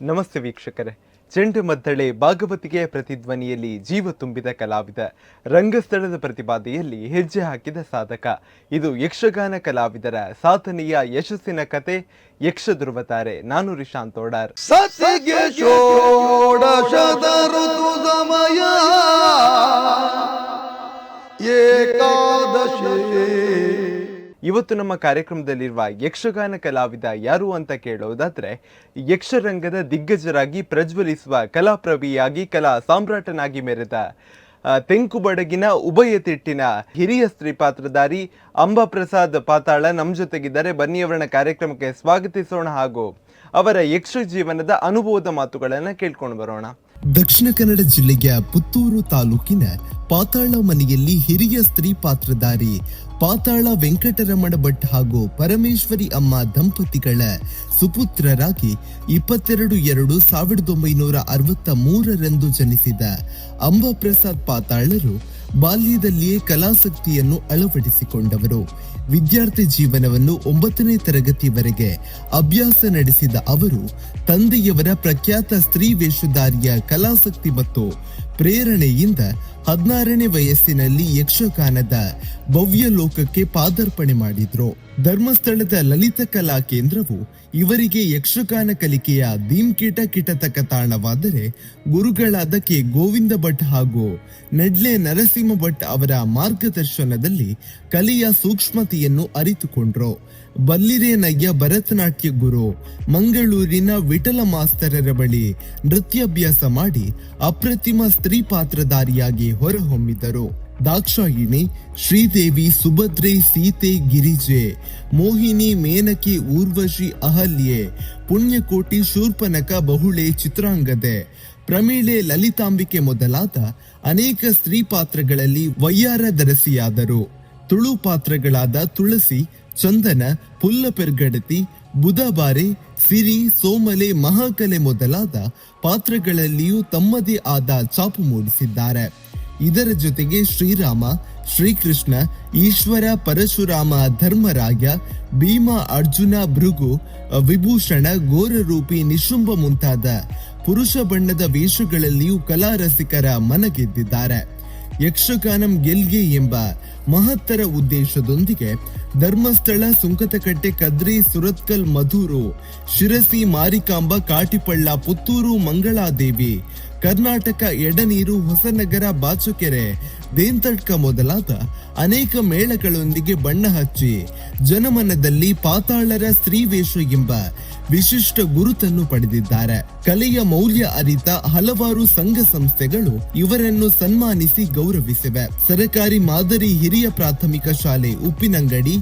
ನಮಸ್ತೆ ವೀಕ್ಷಕರೇ. ಚೆಂಡುಮದ್ದಳೆ ಭಾಗವತಿಗೆ ಪ್ರತಿಧ್ವನಿಯಲ್ಲಿ ಜೀವ ತುಂಬಿದ ಕಲಾವಿದ, ರಂಗಸ್ಥಳದ ಪ್ರತಿಪಾದೆಯಲ್ಲಿ ಹೆಜ್ಜೆ ಹಾಕಿದ ಸಾಧಕ. ಇದು ಯಕ್ಷಗಾನ ಕಲಾವಿದರ ಸಾಧನೆಯ ಯಶಸ್ಸಿನ ಕತೆ. ಯಕ್ಷ ಧ್ರುವತಾರೆ. ನಾನು ರಿಶಾಂತ್ ಓಡಾರ್. ಸತಿಗೆ ಷೋಡಶದ ಋತು ಸಮಯ ಏಕಾದಶಿ. ಇವತ್ತು ನಮ್ಮ ಕಾರ್ಯಕ್ರಮದಲ್ಲಿರುವ ಯಕ್ಷಗಾನ ಕಲಾವಿದ ಯಾರು ಅಂತ ಕೇಳೋದಾದ್ರೆ, ಯಕ್ಷರಂಗದ ದಿಗ್ಗಜರಾಗಿ ಪ್ರಜ್ವಲಿಸುವ ಕಲಾಪ್ರವಿಯಾಗಿ ಕಲಾ ಸಾಮ್ರಾಟನಾಗಿ ಮೆರೆದ ತೆಂಕುಬಡಗಿನ ಉಭಯ ತಿಟ್ಟಿನ ಹಿರಿಯ ಸ್ತ್ರೀ ಪಾತ್ರಧಾರಿ ಅಂಬಾಪ್ರಸಾದ್ ಪಾತಾಳ ನಮ್ಮ ಜೊತೆಗಿದ್ದಾರೆ. ಬನ್ನಿ ಅವರನ್ನ ಕಾರ್ಯಕ್ರಮಕ್ಕೆ ಸ್ವಾಗತಿಸೋಣ ಹಾಗೂ ಅವರ ಯಕ್ಷ ಜೀವನದ ಅನುಭವದ ಮಾತುಗಳನ್ನ ಕೇಳ್ಕೊಂಡು ಬರೋಣ. ದಕ್ಷಿಣ ಕನ್ನಡ ಜಿಲ್ಲೆಯ ಪುತ್ತೂರು ತಾಲೂಕಿನ ಪಾತಾಳ ಮನೆಯಲ್ಲಿ ಹಿರಿಯ ಸ್ತ್ರೀ ಪಾತ್ರಧಾರಿ ಪಾತಾಳ ವೆಂಕಟರಮಣ ಭಟ್ ಹಾಗೂ ಪರಮೇಶ್ವರಿ ಅಮ್ಮ ದಂಪತಿಗಳ ಸುಪುತ್ರರಾಗಿ 22/2/1963 ಜನಿಸಿದ ಅಂಬಾಪ್ರಸಾದ್ ಪಾತಾಳರು ಬಾಲ್ಯದಲ್ಲಿಯೇ ಕಲಾಸಕ್ತಿಯನ್ನು ಅಳವಡಿಸಿಕೊಂಡವರು. ವಿದ್ಯಾರ್ಥಿ ಜೀವನವನ್ನು 9ನೇ ತರಗತಿವರೆಗೆ ಅಭ್ಯಾಸ ನಡೆಸಿದ ಅವರು ತಂದೆಯವರ ಪ್ರಖ್ಯಾತ ಸ್ತ್ರೀ ವೇಷಧಾರಿಯ ಕಲಾಸಕ್ತಿ ಮತ್ತು ಪ್ರೇರಣೆಯಿಂದ 16ನೇ ವಯಸ್ಸಿನಲ್ಲಿ ಯಕ್ಷಗಾನದ ಭವ್ಯ ಲೋಕಕ್ಕೆ ಪಾದಾರ್ಪಣೆ ಮಾಡಿದ್ರು. ಧರ್ಮಸ್ಥಳದ ಲಲಿತ ಕಲಾ ಕೇಂದ್ರವು ಇವರಿಗೆ ಯಕ್ಷಗಾನ ಕಲಿಕೆಯ ಧೀಮ್ಕೀಟ ಕಿಟತಕ ತಾಣವಾದರೆ, ಗುರುಗಳಾದ ಕೆ ಗೋವಿಂದ ಭಟ್ ಹಾಗೂ ನೆಡ್ಲೆ ನರಸಿಂಹ ಭಟ್ ಅವರ ಮಾರ್ಗದರ್ಶನದಲ್ಲಿ ಕಲೆಯ ಸೂಕ್ಷ್ಮತೆಯನ್ನು ಅರಿತುಕೊಂಡ್ರು. ಬಲ್ಲಿರೇನಯ್ಯ ಭರತನಾಟ್ಯ ಗುರು ಮಂಗಳೂರಿನ ವಿಠಲ ಮಾಸ್ತರರ ಬಳಿ ನೃತ್ಯಾಭ್ಯಾಸ ಮಾಡಿ ಅಪ್ರತಿಮ ಸ್ತ್ರೀ ಪಾತ್ರಧಾರಿಯಾಗಿ ಹೊರಹೊಮ್ಮಿದರು. ದಾಕ್ಷಾಯಿಣಿ, ಶ್ರೀದೇವಿ, ಸುಭದ್ರೆ, ಸೀತೆ, ಗಿರಿಜೆ, ಮೋಹಿನಿ, ಮೇನಕೆ, ಊರ್ವಶಿ, ಅಹಲ್ಯೆ, ಪುಣ್ಯಕೋಟಿ, ಶೂರ್ಪನಖ, ಬಹುಳೆ, ಚಿತ್ರಾಂಗದೆ, ಪ್ರಮೀಳೆ, ಲಲಿತಾಂಬಿಕೆ ಮೊದಲಾದ ಅನೇಕ ಸ್ತ್ರೀ ಪಾತ್ರಗಳಲ್ಲಿ ವಯ್ಯಾರದರಸಿಯಾದರು. ತುಳು ಪಾತ್ರಗಳಾದ ತುಳಸಿ, ಚಂದನ, ಪುಲ್ಲಪೆರ್ಗಡತಿ, ಬುಧಬಾರೆ, ಸಿರಿ, ಸೋಮಲೆ, ಮಹಾಕಲೆ ಮೊದಲಾದ ಪಾತ್ರಗಳಲ್ಲಿಯೂ ತಮ್ಮದೇ ಆದ ಛಾಪು ಮೂಡಿಸಿದ್ದಾರೆ. ಇದರ ಜೊತೆಗೆ ಶ್ರೀರಾಮ, ಶ್ರೀಕೃಷ್ಣ, ಈಶ್ವರ, ಪರಶುರಾಮ, ಧರ್ಮರಾಯ, ಭೀಮ, ಅರ್ಜುನ, ಭೃಗು, ವಿಭೂಷಣ, ಘೋರರೂಪಿ, ನಿಶುಂಭ ಮುಂತಾದ ಪುರುಷ ಬಣ್ಣದ ವೇಷಗಳಲ್ಲಿಯೂ ಕಲಾರಸಿಕರ ಮನಗೆದ್ದಿದ್ದಾರೆ. ಯಕ್ಷಗಾನಂ ಗೆಲ್ಗೆ ಎಂಬ ಮಹತ್ತರ ಉದ್ದೇಶದೊಂದಿಗೆ ಧರ್ಮಸ್ಥಳ, ಸುಂಕತಕಟ್ಟೆ, ಕದ್ರಿ, ಸುರತ್ಕಲ್, ಮಧೂರು, ಶಿರಸಿ, ಮಾರಿಕಾಂಬ, ಕಾಟಿಪಳ್ಳ, ಪುತ್ತೂರು, ಮಂಗಳಾದೇವಿ, ಕರ್ನಾಟಕ, ಎಡನೀರು, ಹೊಸನಗರ, ಬಾಚಕೆರೆ, ದೇಂತಡ್ಕ ಮೊದಲಾದ ಅನೇಕ ಮೇಳಗಳೊಂದಿಗೆ ಬಣ್ಣ ಹಚ್ಚಿ ಜನಮನದಲ್ಲಿ ಪಾತಾಳರ ಸ್ತ್ರೀವೇಷ ಎಂಬ ವಿಶಿಷ್ಟ ಗುರುತನ್ನು ಪಡೆದಿದ್ದಾರೆ. ಕಲೆಯ ಮೌಲ್ಯ ಅರಿತ ಹಲವಾರು ಸಂಘ ಸಂಸ್ಥೆಗಳು ಇವರನ್ನು ಸನ್ಮಾನಿಸಿ ಗೌರವಿಸಿವೆ. ಸರಕಾರಿ ಮಾದರಿ ಹಿರಿಯ ಪ್ರಾಥಮಿಕ ಶಾಲೆ ಉಪ್ಪಿನಂಗಡಿ,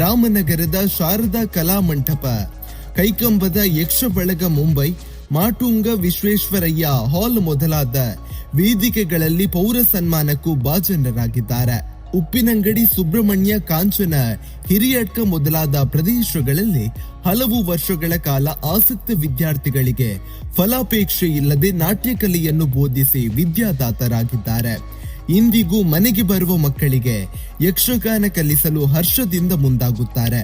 ರಾಮನಗರದ ಶಾರದಾ ಕಲಾ ಮಂಟಪ, ಕೈಕಂಬದ ಯಕ್ಷ ಬಳಗ ಮುಂಬೈ, ಮಾಟುಂಗ ವಿಶ್ವೇಶ್ವರಯ್ಯ ಹಾಲ್ ಮೊದಲಾದ ವೇದಿಕೆಗಳಲ್ಲಿ ಪೌರ ಸನ್ಮಾನಕ್ಕೂ ಭಾಜನರಾಗಿದ್ದಾರೆ. ಉಪ್ಪಿನಂಗಡಿ, ಸುಬ್ರಹ್ಮಣ್ಯ, ಕಾಂಚನ, ಹಿರಿಯಡ್ಕ ಮೊದಲಾದ ಪ್ರದೇಶಗಳಲ್ಲಿ ಹಲವು ವರ್ಷಗಳ ಕಾಲ ಆಸಕ್ತ ವಿದ್ಯಾರ್ಥಿಗಳಿಗೆ ಫಲಾಪೇಕ್ಷೆ ಇಲ್ಲದೆ ನಾಟ್ಯ ಕಲೆಯನ್ನು ಬೋಧಿಸಿ ವಿದ್ಯಾದಾತರಾಗಿದ್ದಾರೆ. ಇಂದಿಗೂ ಮನೆಗೆ ಬರುವ ಮಕ್ಕಳಿಗೆ ಯಕ್ಷಗಾನ ಕಲಿಸಲು ಹರ್ಷದಿಂದ ಮುಂದಾಗುತ್ತಾರೆ.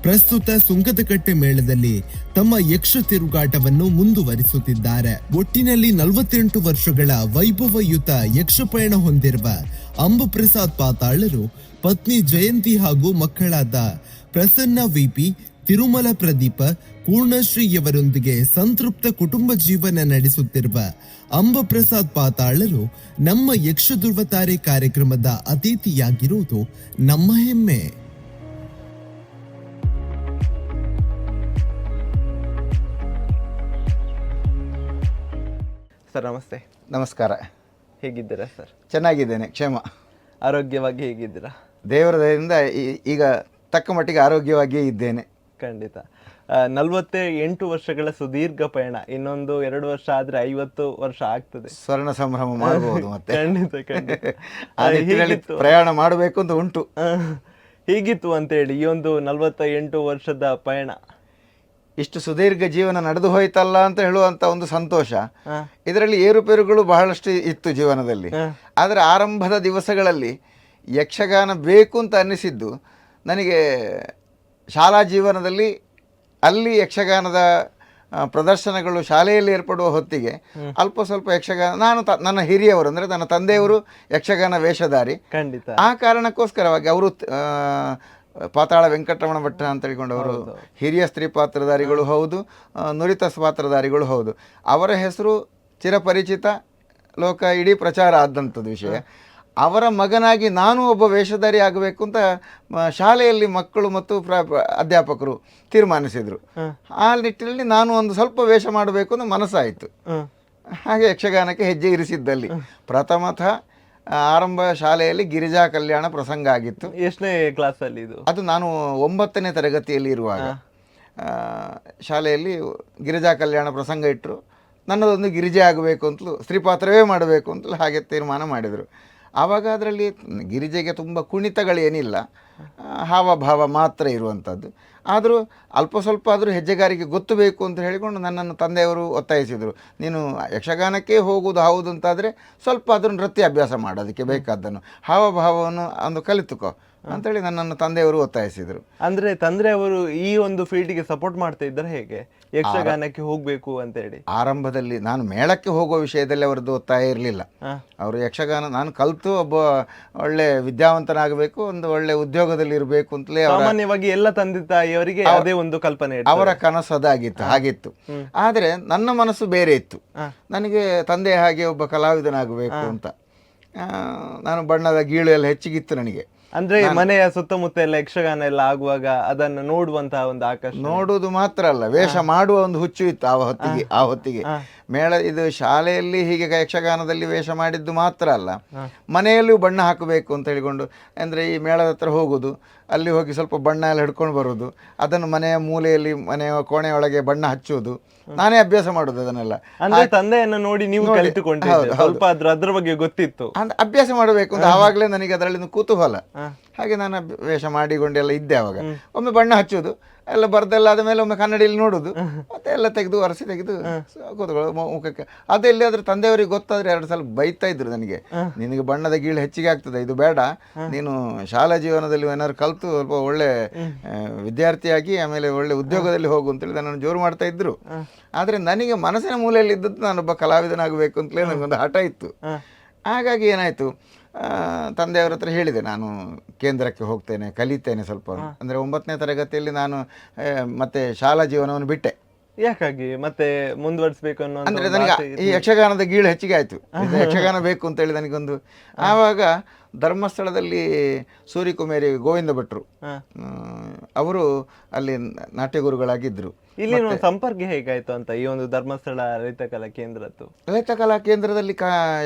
ಪ್ರಸ್ತುತ ಸುಂಕದಕಟ್ಟೆ ಮೇಳದಲ್ಲಿ ತಮ್ಮ ಯಕ್ಷ ತಿರುಗಾಟವನ್ನು ಮುಂದುವರಿಸುತ್ತಿದ್ದಾರೆ. ಒಟ್ಟಿನಲ್ಲಿ 48 ವರ್ಷಗಳ ವೈಭವಯುತ ಯಕ್ಷಪಯಣ ಹೊಂದಿರುವ ಅಂಬಾಪ್ರಸಾದ್ ಪಾತಾಳರು ಪತ್ನಿ ಜಯಂತಿ ಹಾಗೂ ಮಕ್ಕಳಾದ ಪ್ರಸನ್ನ, ವಿಪಿ, ತಿರುಮಲ ಪ್ರದೀಪ, ಪೂರ್ಣಶ್ರೀಯವರೊಂದಿಗೆ ಸಂತೃಪ್ತ ಕುಟುಂಬ ಜೀವನ ನಡೆಸುತ್ತಿರುವ ಅಂಬಾಪ್ರಸಾದ್ ಪಾತಾಳರು ನಮ್ಮ ಯಕ್ಷ ಧ್ರುವತಾರೆ ಕಾರ್ಯಕ್ರಮದ ಅತಿಥಿಯಾಗಿರುವುದು ನಮ್ಮ ಹೆಮ್ಮೆ. ಸರ್ ನಮಸ್ತೆ. ನಮಸ್ಕಾರ. ಹೇಗಿದ್ದೀರಾ ಸರ್? ಚೆನ್ನಾಗಿದ್ದೇನೆ, ಕ್ಷೇಮ. ಆರೋಗ್ಯವಾಗಿ ಹೇಗಿದ್ದೀರಾ? ದೇವರ ದಯೆಯಿಂದ ಈಗ ತಕ್ಕ ಮಟ್ಟಿಗೆ ಆರೋಗ್ಯವಾಗಿಯೇ ಇದ್ದೇನೆ. ಖಂಡಿತ. 48 ವರ್ಷಗಳ ಸುದೀರ್ಘ ಪಯಣ. ಇನ್ನೊಂದು 2 ವರ್ಷ ಆದ್ರೆ 50 ವರ್ಷ ಆಗ್ತದೆ. ಸ್ವರ್ಣ ಸಂಭ್ರಮ ಮಾಡಬಹುದು ಮತ್ತೆ. ಖಂಡಿತ ಖಂಡಿತ. ಪ್ರಯಾಣ ಮಾಡಬೇಕು ಅಂತ ಉಂಟು. ಹೀಗಿತ್ತು ಅಂತೇಳಿ ಈ ಒಂದು 48 ವರ್ಷದ ಪಯಣ. ಇಷ್ಟು ಸುದೀರ್ಘ ಜೀವನ ನಡೆದು ಹೋಯ್ತಲ್ಲ ಅಂತ ಹೇಳುವಂತ ಒಂದು ಸಂತೋಷ. ಇದರಲ್ಲಿ ಏರುಪೇರುಗಳು ಬಹಳಷ್ಟು ಇತ್ತು ಜೀವನದಲ್ಲಿ. ಆದರೆ ಆರಂಭದ ದಿವಸಗಳಲ್ಲಿ ಯಕ್ಷಗಾನ ಬೇಕು ಅಂತ ಅನ್ನಿಸಿದ್ದು ನನಗೆ ಶಾಲಾ ಜೀವನದಲ್ಲಿ. ಅಲ್ಲಿ ಯಕ್ಷಗಾನದ ಪ್ರದರ್ಶನಗಳು ಶಾಲೆಯಲ್ಲಿ ಏರ್ಪಡುವ ಹೊತ್ತಿಗೆ ಅಲ್ಪ ಸ್ವಲ್ಪ ಯಕ್ಷಗಾನ ನಾನು ನನ್ನ ಹಿರಿಯವರು ಅಂದರೆ ನನ್ನ ತಂದೆಯವರು ಯಕ್ಷಗಾನ ವೇಷಧಾರಿ. ಖಂಡಿತ. ಆ ಕಾರಣಕ್ಕೋಸ್ಕರವಾಗಿ ಅವರು ಪಾತಾಳ ವೆಂಕಟರಮಣ ಭಟ್ಟ ಅಂತ ಹೇಳಿಕೊಂಡವರು ಹಿರಿಯ ಸ್ತ್ರೀ ಪಾತ್ರಧಾರಿಗಳು ಹೌದು, ನುರಿತ ಪಾತ್ರಧಾರಿಗಳು ಹೌದು. ಅವರ ಹೆಸರು ಚಿರಪರಿಚಿತ, ಲೋಕ ಇಡೀ ಪ್ರಚಾರ ಆದಂಥದ್ದು ವಿಷಯ. ಅವರ ಮಗನಾಗಿ ನಾನು ಒಬ್ಬ ವೇಷಧಾರಿ ಆಗಬೇಕು ಅಂತ ಶಾಲೆಯಲ್ಲಿ ಮಕ್ಕಳು ಮತ್ತು ಅಧ್ಯಾಪಕರು ತೀರ್ಮಾನಿಸಿದರು. ಆ ನಿಟ್ಟಿನಲ್ಲಿ ನಾನು ಒಂದು ಸ್ವಲ್ಪ ವೇಷ ಮಾಡಬೇಕು ಅಂತ ಮನಸ್ಸಾಯಿತು. ಹಾಗೆ ಯಕ್ಷಗಾನಕ್ಕೆ ಹೆಜ್ಜೆ ಇರಿಸಿದ್ದಲ್ಲಿ ಪ್ರಥಮತಃ ಆರಂಭ ಶಾಲೆಯಲ್ಲಿ ಗಿರಿಜಾ ಕಲ್ಯಾಣ ಪ್ರಸಂಗ ಆಗಿತ್ತು. ಎಷ್ಟನೇ ಕ್ಲಾಸಲ್ಲಿ ಇದು? ಅದು ನಾನು 9ನೇ ತರಗತಿಯಲ್ಲಿ ಇರುವಾಗ ಶಾಲೆಯಲ್ಲಿ ಗಿರಿಜಾ ಕಲ್ಯಾಣ ಪ್ರಸಂಗ ಇಟ್ಟರು. ನನ್ನದೊಂದು ಗಿರಿಜೆ ಆಗಬೇಕು ಅಂತಲೂ, ಸ್ತ್ರೀ ಪಾತ್ರವೇ ಮಾಡಬೇಕು ಅಂತಲೂ ಹಾಗೆ ತೀರ್ಮಾನ ಮಾಡಿದರು. ಆವಾಗ ಅದರಲ್ಲಿ ಗಿರಿಜೆಗೆ ತುಂಬ ಕುಣಿತಗಳೇನಿಲ್ಲ, ಹಾವಭಾವ ಮಾತ್ರ ಇರುವಂಥದ್ದು. ಆದರೂ ಅಲ್ಪ ಸ್ವಲ್ಪ ಆದರೂ ಹೆಜ್ಜೆಗಾರಿಕೆ ಗೊತ್ತು ಬೇಕು ಅಂತ ಹೇಳಿಕೊಂಡು ನನ್ನನ್ನು ತಂದೆಯವರು ಒತ್ತಾಯಿಸಿದರು. ನೀನು ಯಕ್ಷಗಾನಕ್ಕೆ ಹೋಗುವುದು ಹೌದು ಅಂತಾದರೆ ಸ್ವಲ್ಪ ಅದನ್ನು ನೃತ್ಯ ಅಭ್ಯಾಸ ಮಾಡು, ಅದಕ್ಕೆ ಬೇಕಾದ್ದನ್ನು ಹಾವಭಾವವನ್ನು ಒಂದು ಕಲಿತುಕೋ ಅಂತೇಳಿ ನನ್ನನ್ನು ತಂದೆಯವರು ಒತ್ತಾಯಿಸಿದರು. ಅಂದರೆ ತಂದೆ ಅವರು ಈ ಒಂದು ಫೀಲ್ಡ್ಗೆ ಸಪೋರ್ಟ್ ಮಾಡ್ತಾ ಇದ್ದಾರೆ ಹೇಗೆ, ಯಕ್ಷಗಾನಕ್ಕೆ ಹೋಗಬೇಕು ಅಂತೇಳಿ? ಆರಂಭದಲ್ಲಿ ನಾನು ಮೇಳಕ್ಕೆ ಹೋಗುವ ವಿಷಯದಲ್ಲಿ ಅವರದ್ದು ಒತ್ತಾಯ ಇರಲಿಲ್ಲ. ಅವರು ಯಕ್ಷಗಾನ ನಾನು ಕಲಿತು ಒಬ್ಬ ಒಳ್ಳೆ ವಿದ್ಯಾವಂತನಾಗಬೇಕು, ಒಂದು ಒಳ್ಳೆ ಉದ್ಯೋಗದಲ್ಲಿ ಇರಬೇಕು ಅಂತಲೇ ಸಾಮಾನ್ಯವಾಗಿ ಎಲ್ಲ ತಂದೆ ತಾಯಿಯವರಿಗೆ ಅದೇ ಒಂದು ಕಲ್ಪನೆ, ಅವರ ಕನಸು ಅದಾಗಿತ್ತು, ಹಾಗಿತ್ತು. ಆದರೆ ನನ್ನ ಮನಸ್ಸು ಬೇರೆ ಇತ್ತು. ನನಗೆ ತಂದೆ ಹಾಗೆ ಒಬ್ಬ ಕಲಾವಿದನಾಗಬೇಕು ಅಂತ. ನಾನು ಬಣ್ಣದ ಗೀಳು ಎಲ್ಲ ಹೆಚ್ಚಿಗಿತ್ತು ನನಗೆ. ಅಂದ್ರೆ ಮನೆಯ ಸುತ್ತಮುತ್ತ ಎಲ್ಲ ಯಕ್ಷಗಾನ ಎಲ್ಲ ಆಗುವಾಗ ಅದನ್ನು ನೋಡುವಂತಹ ಒಂದು ಆಕರ್ಷಣೆ, ನೋಡುವುದು ಮಾತ್ರ ಅಲ್ಲ, ವೇಷ ಮಾಡುವ ಒಂದು ಹುಚ್ಚು ಇತ್ತು ಆ ಹೊತ್ತಿಗೆ. ಮೇಳ ಇದು ಶಾಲೆಯಲ್ಲಿ ಹೀಗೆ ಯಕ್ಷಗಾನದಲ್ಲಿ ವೇಷ ಮಾಡಿದ್ದು ಮಾತ್ರ ಅಲ್ಲ, ಮನೆಯಲ್ಲೂ ಬಣ್ಣ ಹಾಕಬೇಕು ಅಂತ ಹೇಳಿಕೊಂಡು, ಅಂದರೆ ಈ ಮೇಳದ ಹತ್ರ ಹೋಗೋದು, ಅಲ್ಲಿ ಹೋಗಿ ಸ್ವಲ್ಪ ಬಣ್ಣ ಎಲ್ಲ ಹಿಡ್ಕೊಂಡು ಬರೋದು, ಅದನ್ನು ಮನೆಯ ಮೂಲೆಯಲ್ಲಿ ಮನೆಯ ಕೋಣೆಯೊಳಗೆ ಬಣ್ಣ ಹಚ್ಚುವುದು, ನಾನೇ ಅಭ್ಯಾಸ ಮಾಡೋದು ಅದನ್ನೆಲ್ಲ. ಅಂದ್ರೆ ತಂದೆಯನ್ನು ನೋಡಿ ನೀವು ಕಲಿತುಕೊಂಡಿದ್ದೀರಿ, ಸ್ವಲ್ಪ ಅದ್ರ ಬಗ್ಗೆ ಗೊತ್ತಿತ್ತು, ಅಭ್ಯಾಸ ಮಾಡಬೇಕು ಅಂತ. ಆವಾಗಲೇ ನನಗೆ ಅದರಲ್ಲಿ ಕುತೂಹಲ. ಹಾಗೆ ನಾನು ವೇಷ ಮಾಡಿಕೊಂಡೆಲ್ಲ ಇದ್ದೆ. ಆವಾಗ ಒಮ್ಮೆ ಬಣ್ಣ ಹಚ್ಚೋದು ಎಲ್ಲ ಬರ್ದೆಲ್ಲ ಆದ ಮೇಲೆ ಒಮ್ಮೆ ಕನ್ನಡಿಯಲ್ಲಿ ನೋಡೋದು, ಮತ್ತೆ ಎಲ್ಲ ತೆಗೆದು ಒರೆಸಿ ತೆಗೆದು ಕೂತ್ಕೊಳ್ಳೋದು ಮುಖಕ್ಕೆ. ಅದೆಲ್ಲಿ ಆದ್ರೆ ತಂದೆಯವರಿಗೆ ಗೊತ್ತಾದ್ರೆ 2 ಸಲ ಬೈತಾ ಇದ್ರು ನನಗೆ, ನಿನಗೆ ಬಣ್ಣದ ಗೀಳು ಹೆಚ್ಚಿಗೆ ಆಗ್ತದೆ, ಇದು ಬೇಡ, ನೀನು ಶಾಲಾ ಜೀವನದಲ್ಲಿ ಏನಾದ್ರು ಕಲಿತು ಸ್ವಲ್ಪ ಒಳ್ಳೆ ವಿದ್ಯಾರ್ಥಿಯಾಗಿ ಆಮೇಲೆ ಒಳ್ಳೆ ಉದ್ಯೋಗದಲ್ಲಿ ಹೋಗು ಅಂತೇಳಿ ನನ್ನನ್ನು ಜೋರು ಮಾಡ್ತಾ ಇದ್ರು. ಆದರೆ ನನಗೆ ಮನಸ್ಸಿನ ಮೂಲೆಯಲ್ಲಿ ಇದ್ದದ್ದು ನಾನೊಬ್ಬ ಕಲಾವಿದನಾಗಬೇಕು ಅಂತಲೇ ನನಗೊಂದು ಹಠ ಇತ್ತು. ಹಾಗಾಗಿ ಏನಾಯಿತು, ತಂದೆಯವರ ಹತ್ರ ಹೇಳಿದೆ, ನಾನು ಕೇಂದ್ರಕ್ಕೆ ಹೋಗ್ತೇನೆ, ಕಲಿತೇನೆ ಸ್ವಲ್ಪ. ಅಂದರೆ 9ನೇ ತರಗತಿಯಲ್ಲಿ ನಾನು ಮತ್ತೆ ಶಾಲಾ ಜೀವನವನ್ನು ಬಿಟ್ಟೆ. ಯಾಕಾಗಿ ಮತ್ತೆ ಮುಂದುವರಿಸಬೇಕು ಅನ್ನೋ, ಅಂದರೆ ನನಗೆ ಈ ಯಕ್ಷಗಾನದ ಗೀಳು ಹೆಚ್ಚಿಗೆ ಆಯಿತು, ಯಕ್ಷಗಾನ ಬೇಕು ಅಂತೇಳಿ ನನಗೊಂದು. ಆವಾಗ ಧರ್ಮಸ್ಥಳದಲ್ಲಿ ಸೂರ್ಯಕುಮಾರಿ ಗೋವಿಂದ ಭಟ್ರು ಅವರು ಅಲ್ಲಿ ನಾಟ್ಯಗುರುಗಳಾಗಿದ್ದರು. ಇಲ್ಲಿ ಸಂಪರ್ಕ ಹೇಗಾಯ್ತು ಅಂತ ಈ ಒಂದು ಧರ್ಮಸ್ಥಳ ಲಲಿತಕಲಾ ಕೇಂದ್ರದ್ದು? ಲಲಿತಕಲಾ ಕೇಂದ್ರದಲ್ಲಿ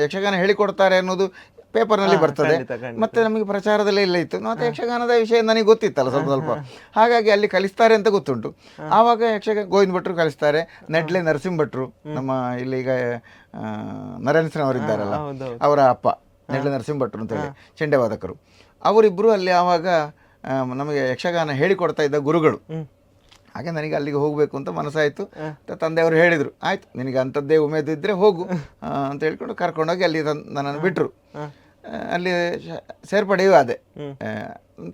ಯಕ್ಷಗಾನ ಹೇಳಿಕೊಡ್ತಾರೆ ಅನ್ನೋದು ಪೇಪರ್ನಲ್ಲಿ ಬರ್ತದೆ, ಮತ್ತೆ ನಮಗೆ ಪ್ರಚಾರದಲ್ಲೇ ಇಲ್ಲ ಇತ್ತು. ಮತ್ತೆ ಯಕ್ಷಗಾನದ ವಿಷಯ ನನಗೆ ಗೊತ್ತಿತ್ತಲ್ಲ ಸ್ವಲ್ಪ ಸ್ವಲ್ಪ, ಹಾಗಾಗಿ ಅಲ್ಲಿ ಕಲಿಸ್ತಾರೆ ಅಂತ ಗೊತ್ತುಂಟು. ಆವಾಗ ಯಕ್ಷಗಾನ ಗೋವಿಂದ ಭಟ್ರು ಕಲಿಸ್ತಾರೆ, ನೆಡ್ಲೆ ನರಸಿಂಹ ಭಟ್ರು, ನಮ್ಮ ಇಲ್ಲಿ ಈಗ ನರೇಂದ್ರನವರಿದ್ದಾರಲ್ಲ ಅವರ ಅಪ್ಪ ನೆಡ್ಲೆ ನರಸಿಂಹ ಭಟ್ರು ಅಂತೇಳಿ ಚೆಂಡೆವಾದಕರು, ಅವರಿಬ್ಬರು ಅಲ್ಲಿ ಆವಾಗ ನಮಗೆ ಯಕ್ಷಗಾನ ಹೇಳಿಕೊಡ್ತಾ ಇದ್ದ ಗುರುಗಳು. ಹಾಗೆ ನನಗೆ ಅಲ್ಲಿಗೆ ಹೋಗಬೇಕು ಅಂತ ಮನಸ್ಸಾಯಿತು. ತಂದೆಯವರು ಹೇಳಿದರು, ಆಯ್ತು ನಿನಗೆ ಅಂಥದ್ದೇ ಉಮೇದು ಇದ್ದರೆ ಹೋಗು ಅಂತ ಹೇಳ್ಕೊಂಡು ಕರ್ಕೊಂಡೋಗಿ ಅಲ್ಲಿ ನನ್ನನ್ನು ಬಿಟ್ಟರು. ಅಲ್ಲಿ ಸೇರ್ಪಡೆಯೂ ಅದೇ,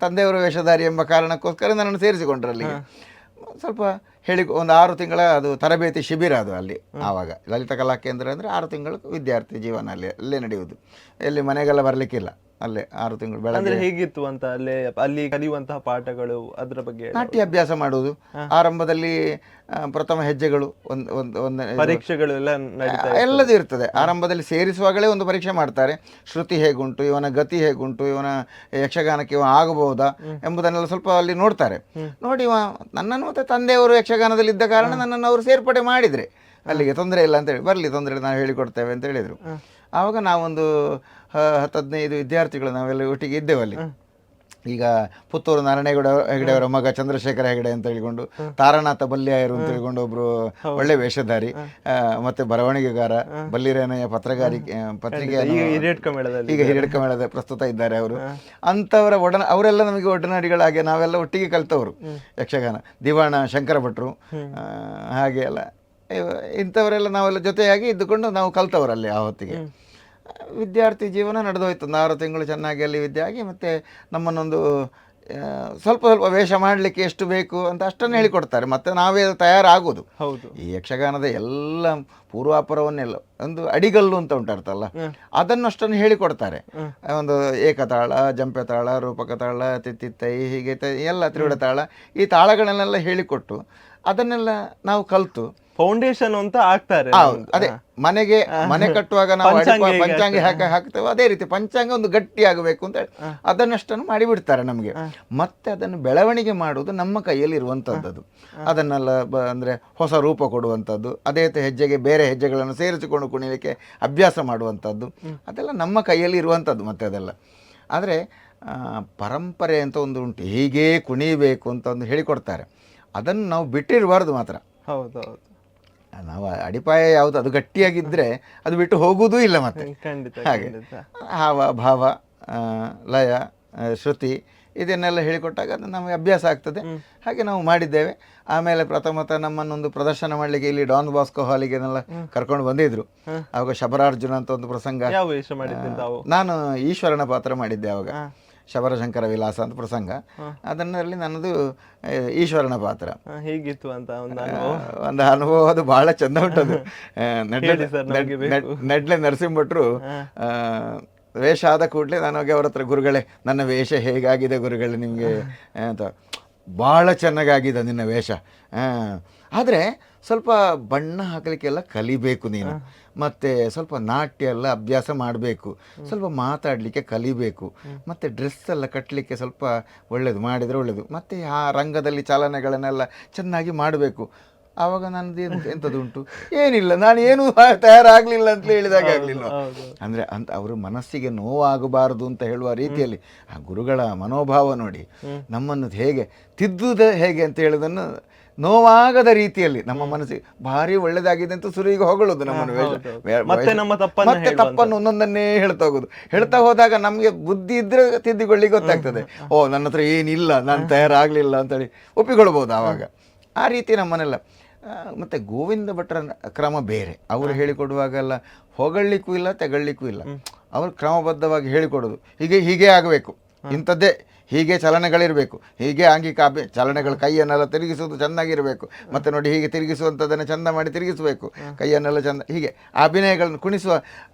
ತಂದೆಯವರ ವೇಷಧಾರಿ ಎಂಬ ಕಾರಣಕ್ಕೋಸ್ಕರ ನನ್ನನ್ನು ಸೇರಿಸಿಕೊಂಡ್ರು ಅಲ್ಲಿಗೆ. ಸ್ವಲ್ಪ ಹೇಳಿ ಒಂದು 6 ತಿಂಗಳ ಅದು ತರಬೇತಿ ಶಿಬಿರ ಅದು ಅಲ್ಲಿ. ಆವಾಗ ಲಲಿತ ಕಲಾ ಕೇಂದ್ರ ಅಂದರೆ 6 ತಿಂಗಳು ವಿದ್ಯಾರ್ಥಿ ಜೀವನ ಅಲ್ಲೇ ನಡೆಯುವುದು, ಎಲ್ಲಿ ಮನೆಗೆಲ್ಲ ಬರಲಿಕ್ಕಿಲ್ಲ. ಅಲ್ಲೇ 6 ತಿಂಗಳು ಬೆಳಗ್ಗೆ. ಹೇಗಿತ್ತು ಅಂತ ಅಲ್ಲಿ ಕಲಿಯುವಂತಹ ಪಾಠಗಳು, ಅದರ ಬಗ್ಗೆ? ನಾಟ್ಯ ಅಭ್ಯಾಸ ಮಾಡುವುದು, ಆರಂಭದಲ್ಲಿ ಪ್ರಥಮ ಹೆಜ್ಜೆಗಳು, ಪರೀಕ್ಷೆಗಳು ಎಲ್ಲದೂ ಇರ್ತದೆ. ಆರಂಭದಲ್ಲಿ ಸೇರಿಸುವಾಗಲೇ ಒಂದು ಪರೀಕ್ಷೆ ಮಾಡ್ತಾರೆ, ಶ್ರುತಿ ಹೇಗುಂಟು, ಇವನ ಗತಿ ಹೇಗುಂಟು, ಇವನ ಯಕ್ಷಗಾನಕ್ಕೆ ಇವ ಆಗಬಹುದಾ ಎಂಬುದನ್ನೆಲ್ಲ ಸ್ವಲ್ಪ ಅಲ್ಲಿ ನೋಡ್ತಾರೆ. ನೋಡಿ ನನ್ನನ್ನು ಮತ್ತೆ ತಂದೆಯವರು ಯಕ್ಷಗಾನದಲ್ಲಿ ಇದ್ದ ಕಾರಣ ನನ್ನನ್ನು ಅವರು ಸೇರ್ಪಡೆ ಮಾಡಿದರೆ ಅಲ್ಲಿಗೆ ತೊಂದರೆ ಇಲ್ಲ ಅಂತೇಳಿ, ಬರಲಿ ತೊಂದರೆ ಇಲ್ಲ, ನಾವು ಹೇಳಿಕೊಡ್ತೇವೆ ಅಂತ ಹೇಳಿದರು. ಆವಾಗ ನಾವೊಂದು 10-15 ವಿದ್ಯಾರ್ಥಿಗಳು ನಾವೆಲ್ಲ ಒಟ್ಟಿಗೆ ಇದ್ದೇವೆ ಅಲ್ಲಿ. ಈಗ ಪುತ್ತೂರು ನಾರಾಯಣಗೌಡ ಹೆಗಡೆಯವರ ಮಗ ಚಂದ್ರಶೇಖರ ಹೆಗಡೆ ಅಂತ ಹೇಳಿಕೊಂಡು, ತಾರನಾಥ ಬಲ್ಯಾಯರು ಅಂತ ಹೇಳಿಕೊಂಡು ಒಬ್ರು ಒಳ್ಳೆ ವೇಷಧಾರಿ, ಮತ್ತೆ ಬರವಣಿಗೆಗಾರ, ಬಲ್ಲಿರೇನಯ್ಯ ಪತ್ರಿಕೆ ಈಗ ಹಿರಿಯಡ್ಕ ಮೇಳದ ಪ್ರಸ್ತುತ ಇದ್ದಾರೆ ಅವರು. ಅಂಥವರ ಅವರೆಲ್ಲ ನಮಗೆ ಒಡನಾಡಿಗಳಾಗಿ ನಾವೆಲ್ಲ ಒಟ್ಟಿಗೆ ಕಲಿತವರು ಯಕ್ಷಗಾನ. ದಿವಾಣ ಶಂಕರ ಭಟ್ರು, ಹಾಗೆ ಎಲ್ಲ ಇಂಥವರೆಲ್ಲ ನಾವೆಲ್ಲ ಜೊತೆಯಾಗಿ ಇದ್ದುಕೊಂಡು ನಾವು ಕಲಿತವರಲ್ಲಿ. ಆ ಹೊತ್ತಿಗೆ ವಿದ್ಯಾರ್ಥಿ ಜೀವನ ನಡೆದೋಯ್ತು. 6 ತಿಂಗಳು ಚೆನ್ನಾಗಿ ಅಲ್ಲಿ ವಿದ್ಯೆ ಆಗಿ, ಮತ್ತು ನಮ್ಮನ್ನೊಂದು ಸ್ವಲ್ಪ ಸ್ವಲ್ಪ ವೇಷ ಮಾಡಲಿಕ್ಕೆ ಎಷ್ಟು ಬೇಕು ಅಂತ ಅಷ್ಟನ್ನು ಹೇಳಿಕೊಡ್ತಾರೆ, ಮತ್ತು ನಾವೇ ತಯಾರಾಗೋದು. ಹೌದು. ಈ ಯಕ್ಷಗಾನದ ಎಲ್ಲ ಪೂರ್ವಾಪರವನ್ನೆಲ್ಲ ಒಂದು ಅಡಿಗಲ್ಲು ಅಂತ ಉಂಟರ್ತಲ್ಲ, ಅದನ್ನು ಅಷ್ಟನ್ನು ಹೇಳಿಕೊಡ್ತಾರೆ. ಒಂದು ಏಕತಾಳ, ಜಂಪೆ ತಾಳ, ರೂಪಕ ತಾಳ, ತಿತ್ತಿತ್ತೈ, ಹೀಗೆ ಎಲ್ಲ ತ್ರಿವಿಡ ತಾಳ, ಈ ತಾಳಗಳನ್ನೆಲ್ಲ ಹೇಳಿಕೊಟ್ಟು ಅದನ್ನೆಲ್ಲ ನಾವು ಕಲಿತು ಫೌಂಡೇಶನ್ ಅಂತ ಆಗ್ತಾರೆ. ಅದೇ ಮನೆ ಕಟ್ಟುವಾಗ ನಾವು ಪಂಚಾಂಗ ಹಾಕ್ತೇವೆ, ಅದೇ ರೀತಿ ಪಂಚಾಂಗ ಒಂದು ಗಟ್ಟಿ ಆಗಬೇಕು ಅಂತ ಹೇಳಿ ಅದನ್ನಷ್ಟನ್ನು ಮಾಡಿಬಿಡ್ತಾರೆ ನಮಗೆ. ಮತ್ತೆ ಅದನ್ನು ಬೆಳವಣಿಗೆ ಮಾಡುವುದು ನಮ್ಮ ಕೈಯಲ್ಲಿ ಇರುವಂಥದ್ದು. ಅದನ್ನೆಲ್ಲ ಅಂದರೆ ಹೊಸ ರೂಪ ಕೊಡುವಂಥದ್ದು, ಅದೇ ಹೆಜ್ಜೆಗೆ ಬೇರೆ ಹೆಜ್ಜೆಗಳನ್ನು ಸೇರಿಸಿಕೊಂಡು ಕುಣಿಲಿಕ್ಕೆ ಅಭ್ಯಾಸ ಮಾಡುವಂಥದ್ದು, ಅದೆಲ್ಲ ನಮ್ಮ ಕೈಯಲ್ಲಿ ಇರುವಂಥದ್ದು. ಮತ್ತೆ ಅದೆಲ್ಲ ಆದರೆ ಪರಂಪರೆ ಅಂತ ಒಂದು ಉಂಟು, ಹೀಗೇ ಕುಣಿಬೇಕು ಅಂತ ಒಂದು ಹೇಳಿಕೊಡ್ತಾರೆ. ಅದನ್ನು ನಾವು ಬಿಟ್ಟಿರಬಾರ್ದು ಮಾತ್ರ. ಹೌದೌದು. ನಾವು ಅಡಿಪಾಯ ಯಾವುದು ಅದು ಗಟ್ಟಿಯಾಗಿದ್ದರೆ ಅದು ಬಿಟ್ಟು ಹೋಗುವುದೂ ಇಲ್ಲ. ಮತ್ತೆ ಹಾಗೆ ಹಾವ, ಭಾವ, ಲಯ, ಶ್ರುತಿ ಇದನ್ನೆಲ್ಲ ಹೇಳಿಕೊಟ್ಟಾಗ ಅದು ನಮಗೆ ಅಭ್ಯಾಸ ಆಗ್ತದೆ. ಹಾಗೆ ನಾವು ಮಾಡಿದ್ದೇವೆ. ಆಮೇಲೆ ಪ್ರಥಮತಃ ನಮ್ಮನ್ನೊಂದು ಪ್ರದರ್ಶನ ಮಾಡಲಿಕ್ಕೆ ಇಲ್ಲಿ ಡಾನ್ ಬಾಸ್ಕೋ ಹಾಲಿಗೆನೆಲ್ಲ ಕರ್ಕೊಂಡು ಬಂದಿದ್ರು. ಆವಾಗ ಶಬರಾರ್ಜುನ ಅಂತ ಒಂದು ಪ್ರಸಂಗ, ನಾನು ಈಶ್ವರನ ಪಾತ್ರ ಮಾಡಿದ್ದೆ ಆವಾಗ. ಶಬರಶಂಕರ ವಿಲಾಸ ಅಂತ ಪ್ರಸಂಗ, ಅದನ್ನಲ್ಲಿ ನನ್ನದು ಈಶ್ವರನ ಪಾತ್ರ. ಹೇಗಿತ್ತು ಅಂತ ಒಂದು ಅನುಭವ, ಅದು ಬಹಳ ಚಂದ ಉಂಟದು. ನಡ್ಲೆ ನರಸಿಂಹ ಭಟ್ರು ವೇಷ ಆದ ಕೂಡಲೇ ನನಗೆ ಅವ್ರ ಹತ್ರ, ಗುರುಗಳೇ ನನ್ನ ವೇಷ ಹೇಗಾಗಿದೆ ಗುರುಗಳೇ ನಿಮಗೆ ಅಂತ. ಭಾಳ ಚೆನ್ನಾಗಾಗಿದೆ ನಿನ್ನ ವೇಷ, ಆದರೆ ಸ್ವಲ್ಪ ಬಣ್ಣ ಹಾಕಲಿಕ್ಕೆಲ್ಲ ಕಲಿಬೇಕು ನೀನು, ಮತ್ತು ಸ್ವಲ್ಪ ನಾಟ್ಯ ಎಲ್ಲ ಅಭ್ಯಾಸ ಮಾಡಬೇಕು, ಸ್ವಲ್ಪ ಮಾತಾಡಲಿಕ್ಕೆ ಕಲಿಬೇಕು, ಮತ್ತು ಡ್ರೆಸ್ ಎಲ್ಲ ಕಟ್ಟಲಿಕ್ಕೆ ಸ್ವಲ್ಪ ಒಳ್ಳೆಯದು ಮಾಡಿದರೆ ಒಳ್ಳೆಯದು, ಮತ್ತು ಆ ರಂಗದಲ್ಲಿ ಚಾಲನೆಗಳನ್ನೆಲ್ಲ ಚೆನ್ನಾಗಿ ಮಾಡಬೇಕು. ಆವಾಗ ನನ್ನದು ಎಂಥದ್ದುಂಟು, ಏನಿಲ್ಲ, ನಾನು ಏನೂ ತಯಾರಾಗಲಿಲ್ಲ ಅಂತ ಹೇಳಿದಾಗ ಆಗಲಿಲ್ಲ. ಅಂದರೆ ಅಂತ ಅವರು ಮನಸ್ಸಿಗೆ ನೋವಾಗಬಾರದು ಅಂತ ಹೇಳುವ ರೀತಿಯಲ್ಲಿ ಆ ಗುರುಗಳ ಮನೋಭಾವ ನೋಡಿ, ನಮ್ಮನ್ನು ಹೇಗೆ ತಿದ್ದುವುದು ಹೇಗೆ ಅಂತ ಹೇಳೋದನ್ನು ನೋವಾಗದ ರೀತಿಯಲ್ಲಿ ನಮ್ಮ ಮನಸ್ಸಿಗೆ ಭಾರಿ ಒಳ್ಳೇದಾಗಿದೆ ಅಂತ ಸುರಿಗೆ ಹೊಗಳೋದು ನಮ್ಮನ್ನು. ಮತ್ತೆ ತಪ್ಪನ್ನು ಒಂದೊಂದನ್ನೇ ಹೇಳ್ತಾ ಹೋಗೋದು. ಹೇಳ್ತಾ ಹೋದಾಗ ನಮಗೆ ಬುದ್ಧಿ ಇದ್ರೆ ತಿದ್ದಿಕೊಳ್ಳಿಕ್ಕೆ ಗೊತ್ತಾಗ್ತದೆ. ಓ, ನನ್ನ ಹತ್ರ ಏನಿಲ್ಲ, ನಾನು ತಯಾರಾಗಲಿಲ್ಲ ಅಂತೇಳಿ ಒಪ್ಪಿಕೊಳ್ಬೋದು ಆವಾಗ. ಆ ರೀತಿ ನಮ್ಮನ್ನೆಲ್ಲ. ಮತ್ತು ಗೋವಿಂದ ಭಟ್ರ ಕ್ರಮ ಬೇರೆ. ಅವರು ಹೇಳಿಕೊಡುವಾಗೆಲ್ಲ ಹೊಗಳಲಿಕ್ಕೂ ಇಲ್ಲ, ತೆಗೊಳ್ಳಿಕ್ಕೂ ಇಲ್ಲ. ಅವರು ಕ್ರಮಬದ್ಧವಾಗಿ ಹೇಳಿಕೊಡೋದು, ಹೀಗೆ ಆಗಬೇಕು, ಇಂಥದ್ದೇ, ಹೀಗೆ ಚಲನೆಗಳಿರಬೇಕು, ಹೀಗೆ ಆಂಗಿಕ ಚಲನೆಗಳು, ಕೈಯನ್ನೆಲ್ಲ ತಿರುಗಿಸೋದು ಚೆನ್ನಾಗಿರಬೇಕು, ಮತ್ತು ನೋಡಿ ಹೀಗೆ ತಿರುಗಿಸುವಂಥದ್ದನ್ನು ಚೆಂದ ಮಾಡಿ ತಿರುಗಿಸಬೇಕು, ಕೈಯನ್ನೆಲ್ಲ ಚೆಂದ, ಹೀಗೆ ಅಭಿನಯಗಳನ್ನು ಕುಣಿಸುವ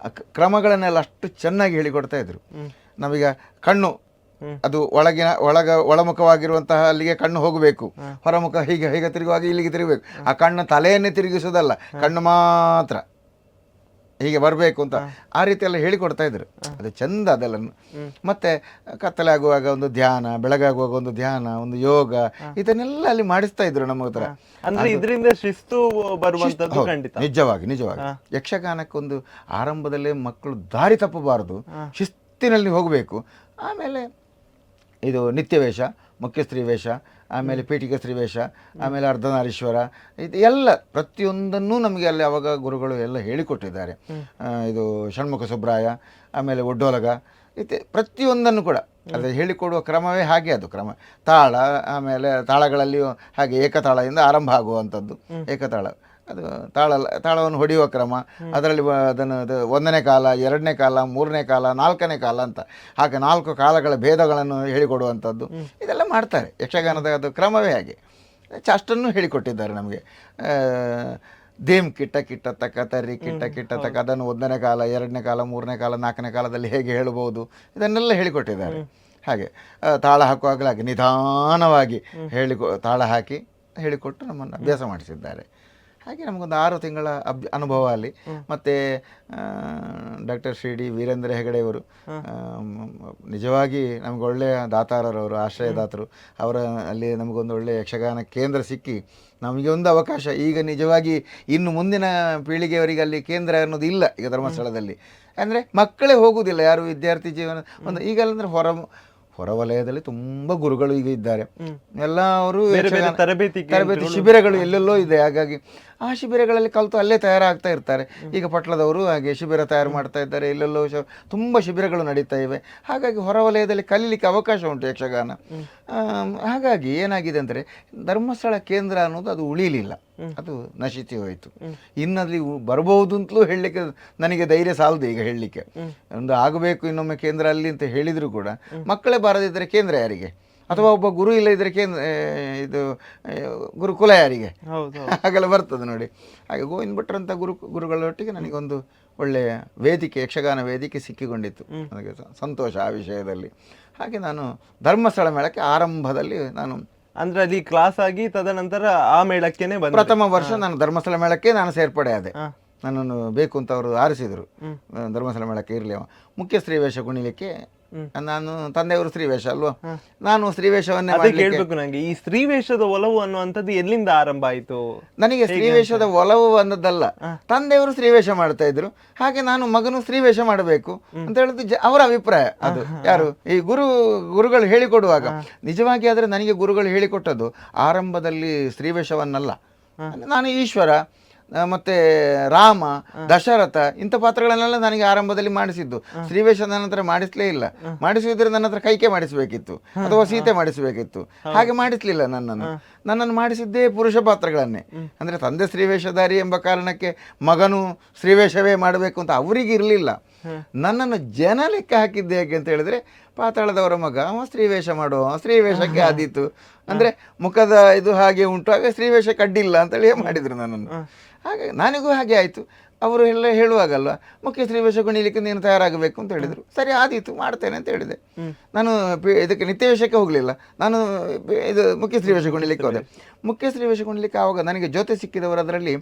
ಕ್ರಮಗಳನ್ನೆಲ್ಲ ಅಷ್ಟು ಚೆನ್ನಾಗಿ ಹೇಳಿಕೊಡ್ತಾ ಇದ್ರು. ನಾವೀಗ ಕಣ್ಣು, ಅದು ಒಳಮುಖವಾಗಿರುವಂತಹ ಅಲ್ಲಿಗೆ ಕಣ್ಣು ಹೋಗಬೇಕು, ಹೊರಮುಖ ಹೀಗೆ ತಿರುಗುವಾಗ ಇಲ್ಲಿಗೆ ತಿರುಗಬೇಕು. ಆ ಕಣ್ಣು ತಲೆಯನ್ನೇ ತಿರುಗಿಸೋದಲ್ಲ, ಕಣ್ಣು ಮಾತ್ರ ಹೀಗೆ ಬರಬೇಕು ಅಂತ ಆ ರೀತಿ ಎಲ್ಲ ಹೇಳಿಕೊಡ್ತಾ ಇದ್ರು. ಅದು ಚಂದ ಅದೆಲ್ಲ. ಮತ್ತೆ ಕತ್ತಲೆ ಆಗುವಾಗ ಒಂದು ಧ್ಯಾನ, ಬೆಳಗಾಗುವಾಗ ಒಂದು ಧ್ಯಾನ, ಒಂದು ಯೋಗ, ಇದನ್ನೆಲ್ಲ ಅಲ್ಲಿ ಮಾಡಿಸ್ತಾ ಇದ್ರು ನಮ್ಮ ಹತ್ರ. ಅಂದ್ರೆ ಇದರಿಂದ ಶಿಸ್ತು ಬರುವಂತದ್ದು ಖಂಡಿತ. ನಿಜವಾಗಿ ಯಕ್ಷಗಾನಕ್ಕೊಂದು ಆರಂಭದಲ್ಲೇ ಮಕ್ಕಳು ದಾರಿ ತಪ್ಪಬಾರದು, ಶಿಸ್ತಿನಲ್ಲಿ ಹೋಗಬೇಕು. ಆಮೇಲೆ ಇದು ನಿತ್ಯ ವೇಷ, ಮುಖ್ಯಸ್ತ್ರೀ ವೇಷ, ಆಮೇಲೆ ಪೀಠಿಕೆ ಸ್ತ್ರೀ ವೇಷ, ಆಮೇಲೆ ಅರ್ಧನಾರೀಶ್ವರ, ಇದು ಎಲ್ಲ ಪ್ರತಿಯೊಂದನ್ನೂ ನಮಗೆ ಅಲ್ಲಿ ಅವಾಗ ಗುರುಗಳು ಎಲ್ಲ ಹೇಳಿಕೊಟ್ಟಿದ್ದಾರೆ. ಇದು ಷಣ್ಮುಖ ಸುಬ್ರಾಯ, ಆಮೇಲೆ ಒಡ್ಡೋಲಗ, ಇದು ಪ್ರತಿಯೊಂದನ್ನು ಕೂಡ ಅದು ಹೇಳಿಕೊಡುವ ಕ್ರಮವೇ ಹಾಗೆ. ಅದು ಕ್ರಮ ತಾಳ, ಆಮೇಲೆ ತಾಳಗಳಲ್ಲಿಯೂ ಹಾಗೆ ಏಕತಾಳದಿಂದ ಆರಂಭ ಆಗುವಂಥದ್ದು. ಏಕತಾಳ ಅದು ತಾಳವನ್ನು ಹೊಡೆಯುವ ಕ್ರಮ, ಅದರಲ್ಲಿ ಅದನ್ನು ಒಂದನೇ ಕಾಲ, ಎರಡನೇ ಕಾಲ, ಮೂರನೇ ಕಾಲ, ನಾಲ್ಕನೇ ಕಾಲ ಅಂತ ಹಾಗೆ 4 ಕಾಲಗಳ ಭೇದಗಳನ್ನು ಹೇಳಿಕೊಡುವಂಥದ್ದು. ಇದೆಲ್ಲ ಮಾಡ್ತಾರೆ ಯಕ್ಷಗಾನದ ಅದು ಕ್ರಮವೇ ಹಾಗೆ. ಅಷ್ಟನ್ನು ಹೇಳಿಕೊಟ್ಟಿದ್ದಾರೆ ನಮಗೆ. ದೇಮ್ ಕಿಟ್ಟ ತಕ್ಕ ತರ್ರಿ ಕಿಟ್ಟ ತಕ್ಕ, ಅದನ್ನು 1ನೇ ಕಾಲ, 2ನೇ ಕಾಲ, 3ನೇ ಕಾಲ, 4ನೇ ಕಾಲದಲ್ಲಿ ಹೇಗೆ ಹೇಳ್ಬೋದು, ಇದನ್ನೆಲ್ಲ ಹೇಳಿಕೊಟ್ಟಿದ್ದಾರೆ. ಹಾಗೆ ತಾಳ ಹಾಕುವಾಗಲೇ ಹಾಗೆ ನಿಧಾನವಾಗಿ ತಾಳ ಹಾಕಿ ಹೇಳಿಕೊಟ್ಟು ನಮ್ಮನ್ನು ಅಭ್ಯಾಸ ಮಾಡಿಸಿದ್ದಾರೆ. ಹಾಗೆ ನಮಗೊಂದು 6 ತಿಂಗಳ ಅನುಭವ ಅಲ್ಲಿ. ಮತ್ತು ಡಾಕ್ಟರ್ ಶ್ರೀ ಡಿ ವೀರೇಂದ್ರ ಹೆಗಡೆಯವರು ನಿಜವಾಗಿ ನಮ್ಗೆ ಒಳ್ಳೆಯ ದಾತಾರರವರು, ಆಶ್ರಯದಾತರು. ಅವರ ಅಲ್ಲಿ ನಮಗೊಂದು ಒಳ್ಳೆಯ ಯಕ್ಷಗಾನ ಕೇಂದ್ರ ಸಿಕ್ಕಿ ನಮಗೆ ಒಂದು ಅವಕಾಶ. ಈಗ ನಿಜವಾಗಿ ಇನ್ನು ಮುಂದಿನ ಪೀಳಿಗೆಯವರಿಗೆ ಅಲ್ಲಿ ಕೇಂದ್ರ ಅನ್ನೋದು ಇಲ್ಲ ಈಗ ಧರ್ಮಸ್ಥಳದಲ್ಲಿ. ಅಂದರೆ ಮಕ್ಕಳೇ ಹೋಗುವುದಿಲ್ಲ ಯಾರು, ವಿದ್ಯಾರ್ಥಿ ಜೀವನ ಒಂದು ಈಗಲ್ಲಂದ್ರೆ ಹೊರವಲಯದಲ್ಲಿ ತುಂಬ ಗುರುಗಳು ಈಗ ಇದ್ದಾರೆ. ಎಲ್ಲ ಅವರು ತರಬೇತಿ ಶಿಬಿರಗಳು ಎಲ್ಲೆಲ್ಲೋ ಇದೆ. ಹಾಗಾಗಿ ಆ ಶಿಬಿರಗಳಲ್ಲಿ ಕಲಿತು ಅಲ್ಲೇ ತಯಾರಾಗ್ತಾ ಇರ್ತಾರೆ. ಈಗ ಪಟ್ಲದವರು ಹಾಗೆ ಶಿಬಿರ ತಯಾರು ಮಾಡ್ತಾ ಇದ್ದಾರೆ, ಎಲ್ಲೆಲ್ಲೋ ತುಂಬ ಶಿಬಿರಗಳು ನಡೀತಾ ಇವೆ. ಹಾಗಾಗಿ ಹೊರವಲಯದಲ್ಲಿ ಕಲೀಲಿಕ್ಕೆ ಅವಕಾಶ ಉಂಟು ಯಕ್ಷಗಾನ. ಹಾಗಾಗಿ ಏನಾಗಿದೆ ಅಂದರೆ ಧರ್ಮಸ್ಥಳ ಕೇಂದ್ರ ಅನ್ನೋದು ಅದು ಉಳಿಲಿಲ್ಲ, ಅದು ನಶಿಸಿ ಹೋಯಿತು. ಇನ್ನಲ್ಲಿ ಬರ್ಬೋದು ಅಂತಲೂ ಹೇಳಲಿಕ್ಕೆ ನನಗೆ ಧೈರ್ಯ ಸಾಲದು ಈಗ ಹೇಳಲಿಕ್ಕೆ. ಒಂದು ಆಗಬೇಕು ಇನ್ನೊಮ್ಮೆ ಕೇಂದ್ರ ಅಲ್ಲಿ ಅಂತ ಹೇಳಿದರೂ ಕೂಡ ಮಕ್ಕಳೇ ಬಾರದಿದ್ದರೆ ಕೇಂದ್ರ ಯಾರಿಗೆ? ಅಥವಾ ಒಬ್ಬ ಗುರು ಇಲ್ಲ ಇದಕ್ಕೆ ಇದು ಗುರುಕುಲ ಯಾರಿಗೆ ಹೌದು ಹಾಗೆಲ್ಲ ಬರ್ತದೆ ನೋಡಿ. ಹಾಗೆ ಗೋವಿಂದ ಭಟ್ರಂಥ ಗುರುಗಳೊಟ್ಟಿಗೆ ನನಗೊಂದು ಒಳ್ಳೆಯ ವೇದಿಕೆ, ಯಕ್ಷಗಾನ ವೇದಿಕೆ ಸಿಕ್ಕಿಕೊಂಡಿತ್ತು. ನನಗೆ ಸಂತೋಷ ಆ ವಿಷಯದಲ್ಲಿ. ಹಾಗೆ ನಾನು ಧರ್ಮಸ್ಥಳ ಮೇಳಕ್ಕೆ ಆರಂಭದಲ್ಲಿ ನಾನು ಅಂದ್ರೆ ಅಲ್ಲಿ ಕ್ಲಾಸ್ ಆಗಿ ತದನಂತರ ಆ ಮೇಳಕ್ಕೇನೆ ಬಂದ ಪ್ರಥಮ ವರ್ಷ ನಾನು ಧರ್ಮಸ್ಥಳ ಮೇಳಕ್ಕೆ ನಾನು ಸೇರ್ಪಡೆ ಆದೆ. ನನ್ನನ್ನು ಬೇಕು ಅಂತ ಅವರು ಆರಿಸಿದರು. ಧರ್ಮಸ್ಥಳ ಮೇಳಕ್ಕೆ ಇರಲಿ ಮುಖ್ಯ ಸ್ತ್ರೀವೇಷ ಕುಣಿಲಿಕ್ಕೆ. ನಾನು ತಂದೆಯವರು ಸ್ತ್ರೀವೇಷ ಅಲ್ವಾ, ನಾನು ಸ್ತ್ರೀವೇಷವನ್ನೇ ಕೇಳ್ಬೇಕು ನಂಗೆ. ಈ ಸ್ತ್ರೀವೇಷದ ಒಲವು ಅನ್ನುವಂಥದ್ದು ಎಲ್ಲಿಂದ ಆರಂಭ ಆಯ್ತು? ನನಗೆ ಸ್ತ್ರೀವೇಷದ ಒಲವು ಅನ್ನೋದಲ್ಲ, ತಂದೆಯವರು ಸ್ತ್ರೀವೇಷ ಮಾಡ್ತಾ ಇದ್ರು, ಹಾಗೆ ನಾನು ಮಗನು ಸ್ತ್ರೀವೇಷ ಮಾಡಬೇಕು ಅಂತ ಹೇಳಿದ್ದು ಅವರ ಅಭಿಪ್ರಾಯ. ಅದು ಯಾರು ಈ ಗುರುಗಳು ಹೇಳಿಕೊಡುವಾಗ. ನಿಜವಾಗಿ ಆದ್ರೆ ನನಗೆ ಗುರುಗಳು ಹೇಳಿಕೊಟ್ಟದ್ದು ಆರಂಭದಲ್ಲಿ ಸ್ತ್ರೀವೇಷವನ್ನಲ್ಲ. ನಾನು ಈಶ್ವರ ಮತ್ತೆ ರಾಮ, ದಶರಥ ಇಂಥ ಪಾತ್ರಗಳನ್ನೆಲ್ಲ ನನಗೆ ಆರಂಭದಲ್ಲಿ ಮಾಡಿಸಿದ್ದು. ಸ್ತ್ರೀವೇಷ ನನ್ನ ಹತ್ರ ಮಾಡಿಸ್ಲೇ ಇಲ್ಲ. ಮಾಡಿಸಿದ್ರೆ ನನ್ನ ಹತ್ರ ಕೈಕೆ ಮಾಡಿಸಬೇಕಿತ್ತು ಅಥವಾ ಸೀತೆ ಮಾಡಿಸಬೇಕಿತ್ತು. ಹಾಗೆ ಮಾಡಿಸ್ಲಿಲ್ಲ. ನನ್ನನ್ನು ಮಾಡಿಸಿದ್ದೇ ಪುರುಷ ಪಾತ್ರಗಳನ್ನೇ. ಅಂದ್ರೆ ತಂದೆ ಸ್ತ್ರೀವೇಷಧಾರಿ ಎಂಬ ಕಾರಣಕ್ಕೆ ಮಗನು ಸ್ತ್ರೀವೇಷವೇ ಮಾಡಬೇಕು ಅಂತ ಅವರಿಗೆ ಇರಲಿಲ್ಲ. ನನ್ನನ್ನು ಜನ ಲೆಕ್ಕ ಹಾಕಿದ್ದೆ ಹೇಗೆ ಅಂತ ಹೇಳಿದ್ರೆ, ಪಾತಾಳದವರ ಮಗ ಅವ ಸ್ತ್ರೀವೇಷ ಮಾಡುವ, ಸ್ತ್ರೀವೇಷಕ್ಕೆ ಆದೀತು ಅಂದ್ರೆ ಮುಖದ ಇದು ಹಾಗೆ ಉಂಟು, ಹಾಗೆ ಸ್ತ್ರೀವೇಷಕ್ಕೆ ಅಡ್ಡಿಲ್ಲ ಅಂತೇಳಿ ಮಾಡಿದ್ರು ನನ್ನನ್ನು. ಹಾಗೆ ನನಗೂ ಹಾಗೆ ಆಯಿತು. ಅವರು ಎಲ್ಲ ಹೇಳುವಾಗಲ್ವ, ಮುಖ್ಯ ಸ್ತ್ರೀವೇಷ ಕುಣಿಲಿಕ್ಕೆ ನೀನು ತಯಾರಾಗಬೇಕು ಅಂತ ಹೇಳಿದರು. ಸರಿ ಆದೀತು, ಮಾಡ್ತೇನೆ ಅಂತ ಹೇಳಿದೆ. ನಾನು ಇದಕ್ಕೆ ನಿತ್ಯವೇಷಕ್ಕೆ ಹೋಗಲಿಲ್ಲ, ನಾನು ಇದು ಮುಖ್ಯ ಸ್ತ್ರೀವೇಷ ಕುಣಿಲಿಕ್ಕೆ ಹೋದೆ. ಮುಖ್ಯ ಸ್ತ್ರೀವೇಷ ಕುಣಿಲಿಕ್ಕೆ ಆವಾಗ ನನಗೆ ಜೊತೆ ಸಿಕ್ಕಿದವರು ಅದರಲ್ಲಿ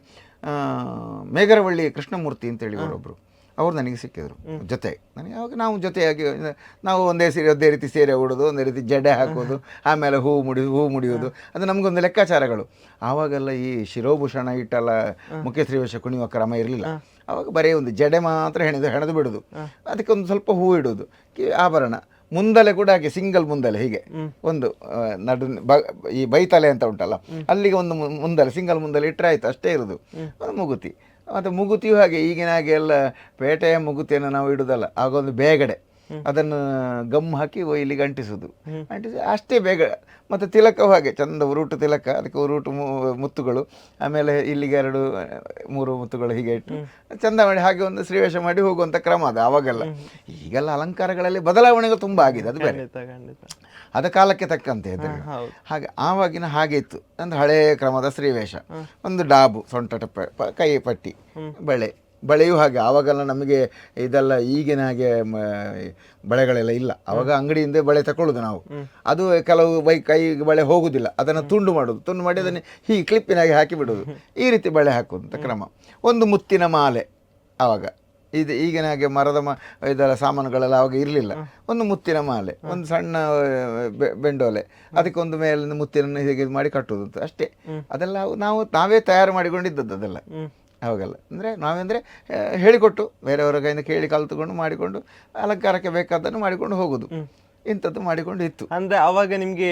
ಮೇಗರವಳ್ಳಿ ಕೃಷ್ಣಮೂರ್ತಿ ಅಂತೇಳಿ ಅವರೊಬ್ಬರು, ಅವರು ನನಗೆ ಸಿಕ್ಕಿದರು ಜೊತೆ. ನನಗೆ ಆವಾಗ ನಾವು ಜೊತೆಯಾಗಿ ನಾವು ಒಂದೇ ರೀತಿ ಸೀರೆ ಉಡೋದು, ಒಂದೇ ರೀತಿ ಜಡೆ ಹಾಕೋದು, ಆಮೇಲೆ ಹೂ ಮುಡಿಯೋದು, ಅದು ನಮಗೊಂದು ಲೆಕ್ಕಾಚಾರಗಳು. ಆವಾಗೆಲ್ಲ ಈ ಶಿರೋಭೂಷಣ ಇಟ್ಟೆಲ್ಲ ಮುಖ್ಯ ಸ್ತ್ರೀವೇಷ ಕುಣಿಯುವ ಕ್ರಮ ಇರಲಿಲ್ಲ. ಆವಾಗ ಬರೀ ಒಂದು ಜಡೆ ಮಾತ್ರ ಹೆಣೆದು ಬಿಡೋದು, ಅದಕ್ಕೆ ಒಂದು ಸ್ವಲ್ಪ ಹೂ ಇಡೋದು, ಆಭರಣ, ಮುಂದಲೆ ಕೂಡ ಹಾಗೆ ಸಿಂಗಲ್ ಮುಂದಲೆ, ಹೀಗೆ ಒಂದು ನಡು ಈ ಬೈತಲೆ ಅಂತ ಉಂಟಲ್ಲ ಅಲ್ಲಿಗೆ ಒಂದು ಮುಂದಲೆ, ಸಿಂಗಲ್ ಮುಂದಲೆ ಇಟ್ಟರೆ ಆಯ್ತು, ಅಷ್ಟೇ ಇರೋದು. ಒಂದು ಮೂಗುತಿ, ಮತ್ತು ಮೂಗುತಿಯೂ ಹಾಗೆ ಈಗಿನ ಹಾಗೆ ಎಲ್ಲ ಪೇಟೆಯ ಮೂಗುತಿಯನ್ನು ನಾವು ಇಡುವುದಲ್ಲ, ಆಗೊಂದು ಬೇಗಡೆ, ಅದನ್ನು ಗಮ್ ಹಾಕಿ ಇಲ್ಲಿಗೆ ಅಂಟಿಸೋದು, ಅಂಟಿಸಿ ಅಷ್ಟೇ ಬೇಗ. ಮತ್ತು ತಿಲಕವು ಹಾಗೆ ಚಂದ ಉರುಟು ತಿಲಕ, ಅದಕ್ಕೆ ಉರುಟು ಮುತ್ತುಗಳು, ಆಮೇಲೆ ಇಲ್ಲಿಗೆ 2-3 ಮುತ್ತುಗಳು ಹೀಗೆ ಇಟ್ಟು ಚಂದ ಮಾಡಿ ಹಾಗೆ ಒಂದು ಸ್ತ್ರೀವೇಷ ಮಾಡಿ ಹೋಗುವಂಥ ಕ್ರಮ ಅದು ಆವಾಗೆಲ್ಲ. ಈಗೆಲ್ಲ ಅಲಂಕಾರಗಳಲ್ಲಿ ಬದಲಾವಣೆಗಳು ತುಂಬ ಆಗಿದೆ, ಅದು ಬೇರೆ, ಅದ ಕಾಲಕ್ಕೆ ತಕ್ಕಂತೆ ಇದ್ದರೆ. ಹಾಗೆ ಆವಾಗಿನ ಹಾಗೆ ಇತ್ತು ಅಂದರೆ ಹಳೆಯ ಕ್ರಮದ ಸ್ತ್ರೀವೇಷ. ಒಂದು ಡಾಬು, ಸೊಂಟ ಟಪ್ಪೆ, ಕೈ ಪಟ್ಟಿ, ಬಳೆಯೂ ಹಾಗೆ. ಆವಾಗೆಲ್ಲ ನಮಗೆ ಇದೆಲ್ಲ ಈಗಿನ ಹಾಗೆ ಬಳೆಗಳೆಲ್ಲ ಇಲ್ಲ. ಆವಾಗ ಅಂಗಡಿಯಿಂದ ಬಳೆ ತಗೊಳ್ಳೋದು ನಾವು. ಅದು ಕೆಲವು ಕೈ ಬಳೆ ಹೋಗುದಿಲ್ಲ, ಅದನ್ನು ತುಂಡು ಮಾಡಿ ಅದನ್ನು ಹೀಗೆ ಕ್ಲಿಪ್ಪಿನಾಗಿ ಹಾಕಿ ಬಿಡೋದು, ಈ ರೀತಿ ಬಳೆ ಹಾಕುವಂಥ ಕ್ರಮ. ಒಂದು ಮುತ್ತಿನ ಮಾಲೆ, ಆವಾಗ ಇದು ಈಗಿನ ಹಾಗೆ ಮರದ ಇದೆಲ್ಲ ಸಾಮಾನುಗಳೆಲ್ಲ ಆವಾಗ ಇರಲಿಲ್ಲ. ಒಂದು ಮುತ್ತಿನ ಮಾಲೆ, ಒಂದು ಸಣ್ಣ ಬೆಂಡೋಲೆ, ಅದಕ್ಕೆ ಒಂದು ಮೇಲಿನ ಮುತ್ತಿನ ಹೀಗೆ ಮಾಡಿ ಕಟ್ಟೋದು ಅಂತ ಅಷ್ಟೇ. ಅದೆಲ್ಲ ನಾವೇ ತಯಾರು ಮಾಡಿಕೊಂಡಿದ್ದದ್ದು ಅದೆಲ್ಲ ಅವಾಗೆಲ್ಲ. ಅಂದರೆ ನಾವೆಂದರೆ ಹೇಳಿಕೊಟ್ಟು ಬೇರೆಯವರ ಕೈಯಿಂದ ಕೇಳಿ ಕಲ್ತುಕೊಂಡು ಮಾಡಿಕೊಂಡು ಅಲಂಕಾರಕ್ಕೆ ಬೇಕಾದನ್ನು ಮಾಡಿಕೊಂಡು ಹೋಗೋದು, ಇಂಥದ್ದು ಮಾಡಿಕೊಂಡು ಇತ್ತು. ಅಂದ್ರೆ ಅವಾಗ ನಿಮ್ಗೆ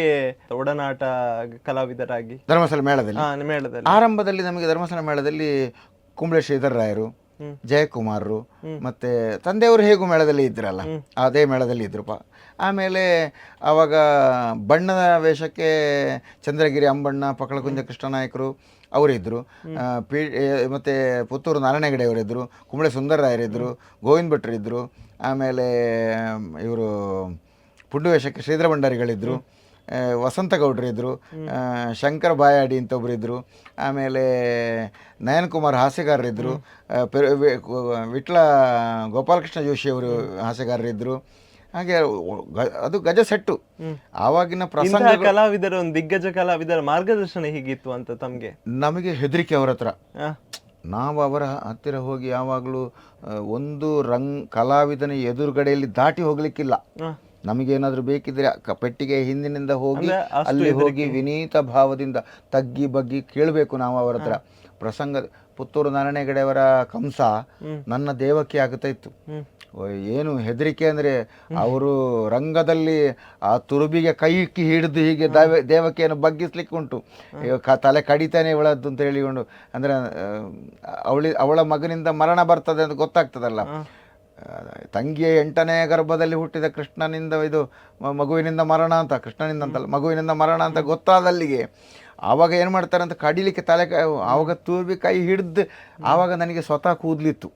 ಒಡನಾಟ ಕಲಾವಿದರಾಗಿ ಧರ್ಮಸ್ಥಳ ಮೇಳದಲ್ಲಿ ಆರಂಭದಲ್ಲಿ ನಮಗೆ ಧರ್ಮಸ್ಥಳ ಮೇಳದಲ್ಲಿ ಕುಂಬ್ಳೆ ಶ್ರೀಧರ್ ರಾಯರು, ಜಯಕುಮಾರರು, ಮತ್ತೆ ತಂದೆಯವರು ಹೇಗೂ ಮೇಳದಲ್ಲಿ ಇದ್ರಲ್ಲ, ಅದೇ ಮೇಳದಲ್ಲಿ ಇದ್ರು. ಆಮೇಲೆ ಆವಾಗ ಬಣ್ಣದ ವೇಷಕ್ಕೆ ಚಂದ್ರಗಿರಿ ಅಂಬಣ್ಣ, ಪಕ್ಕಳಕುಂಜ ಕೃಷ್ಣನಾಯಕರು ಅವರಿದ್ದರು, ಮತ್ತು ಪುತ್ತೂರು ನಾರಾಯಣ ಹೆಗಡೆ ಅವರಿದ್ದರು, ಕುಂಬ್ಳೆ ಸುಂದರರಾಯರಿದ್ದರು, ಗೋವಿಂದ ಭಟ್ರಿದ್ದರು, ಆಮೇಲೆ ಇವರು ಪುಂಡು ವೇಷಕ್ಕೆ ಶ್ರೀಧರ ಭಂಡಾರಿಗಳಿದ್ದರು, ವಸಂತ ಗೌಡ್ರಿದ್ದರು, ಶಂಕರ ಬಾಯಾಡಿ ಅಂತ ಒಬ್ಬರಿದ್ದರು, ಆಮೇಲೆ ನಯನ್ ಕುಮಾರ್ ಹಾಸ್ಯಗಾರರಿದ್ದರು, ವಿಟ್ಲ ಗೋಪಾಲಕೃಷ್ಣ ಜೋಶಿ ಅವರು ಹಾಸ್ಯಗಾರರಿದ್ದರು. ಹಾಗೆ ಅದು ಗಜ ಸೆಟ್ಟು. ಆವಾಗಿನ ಪ್ರಸಂಗ ಕಲಾವಿದರ ಒಂದು ದಿಗ್ಗಜ ಕಲಾವಿದರ ಮಾರ್ಗದರ್ಶನ ಹೀಗಿತ್ತು ಅಂತ ತಮಗೆ? ನಮಗೆ ಹೆದರಿಕೆ ಅವರ ಹತ್ರ. ನಾವು ಅವರ ಹತ್ತಿರ ಹೋಗಿ ಯಾವಾಗಲೂ ಒಂದು ಕಲಾವಿದನ ಎದುರುಗಡೆಯಲ್ಲಿ ದಾಟಿ ಹೋಗ್ಲಿಕ್ಕಿಲ್ಲ. ನಮಗೇನಾದರೂ ಬೇಕಿದ್ರೆ ಪೆಟ್ಟಿಗೆ ಹಿಂದಿನಿಂದ ಹೋಗಿ ಅಲ್ಲಿ ಹೋಗಿ ವಿನೀತ ಭಾವದಿಂದ ತಗ್ಗಿ ಬಗ್ಗಿ ಕೇಳಬೇಕು ನಾವು ಅವರ ಹತ್ರ. ಪ್ರಸಂಗ ಪುತ್ತೂರು ನಾರಾಯಣ ಹೆಗಡೆಯವರ ಕಂಸ ನನ್ನ ದೇವಕ್ಕೆ ಆಗುತ್ತಾ ಇತ್ತು. ಏನು ಹೆದರಿಕೆ ಅಂದರೆ ಅವರು ರಂಗದಲ್ಲಿ ಆ ತುರುಬಿಗೆ ಕೈ ಹಿಡಿದು ಹೀಗೆ ದೇವಕಿಯನ್ನು ಬಗ್ಗಿಸ್ಲಿಕ್ಕೆ ಉಂಟು, ತಲೆ ಕಡಿತಾನೆ ಇವಳದ್ದು ಅಂತ ಹೇಳಿಕೊಂಡು. ಅಂದರೆ ಅವಳ ಮಗನಿಂದ ಮರಣ ಬರ್ತದೆ ಅಂತ ಗೊತ್ತಾಗ್ತದಲ್ಲ. ತಂಗಿಯ 8ನೇ ಗರ್ಭದಲ್ಲಿ ಹುಟ್ಟಿದ ಕೃಷ್ಣನಿಂದ ಇದು ಮಗುವಿನಿಂದ ಮರಣ ಅಂತ, ಕೃಷ್ಣನಿಂದ ಅಂತಲ್ಲ ಮಗುವಿನಿಂದ ಮರಣ ಅಂತ ಗೊತ್ತಾದಲ್ಲಿಗೆ ಆವಾಗ ಏನು ಮಾಡ್ತಾರೆ ಅಂತ ಕಡಿಲಿಕ್ಕೆ ಆವಾಗ ತುರುಬಿ ಕೈ ಹಿಡಿದು ಆವಾಗ ನನಗೆ ಸ್ವತಃ ಕೂದಲಿತ್ತು,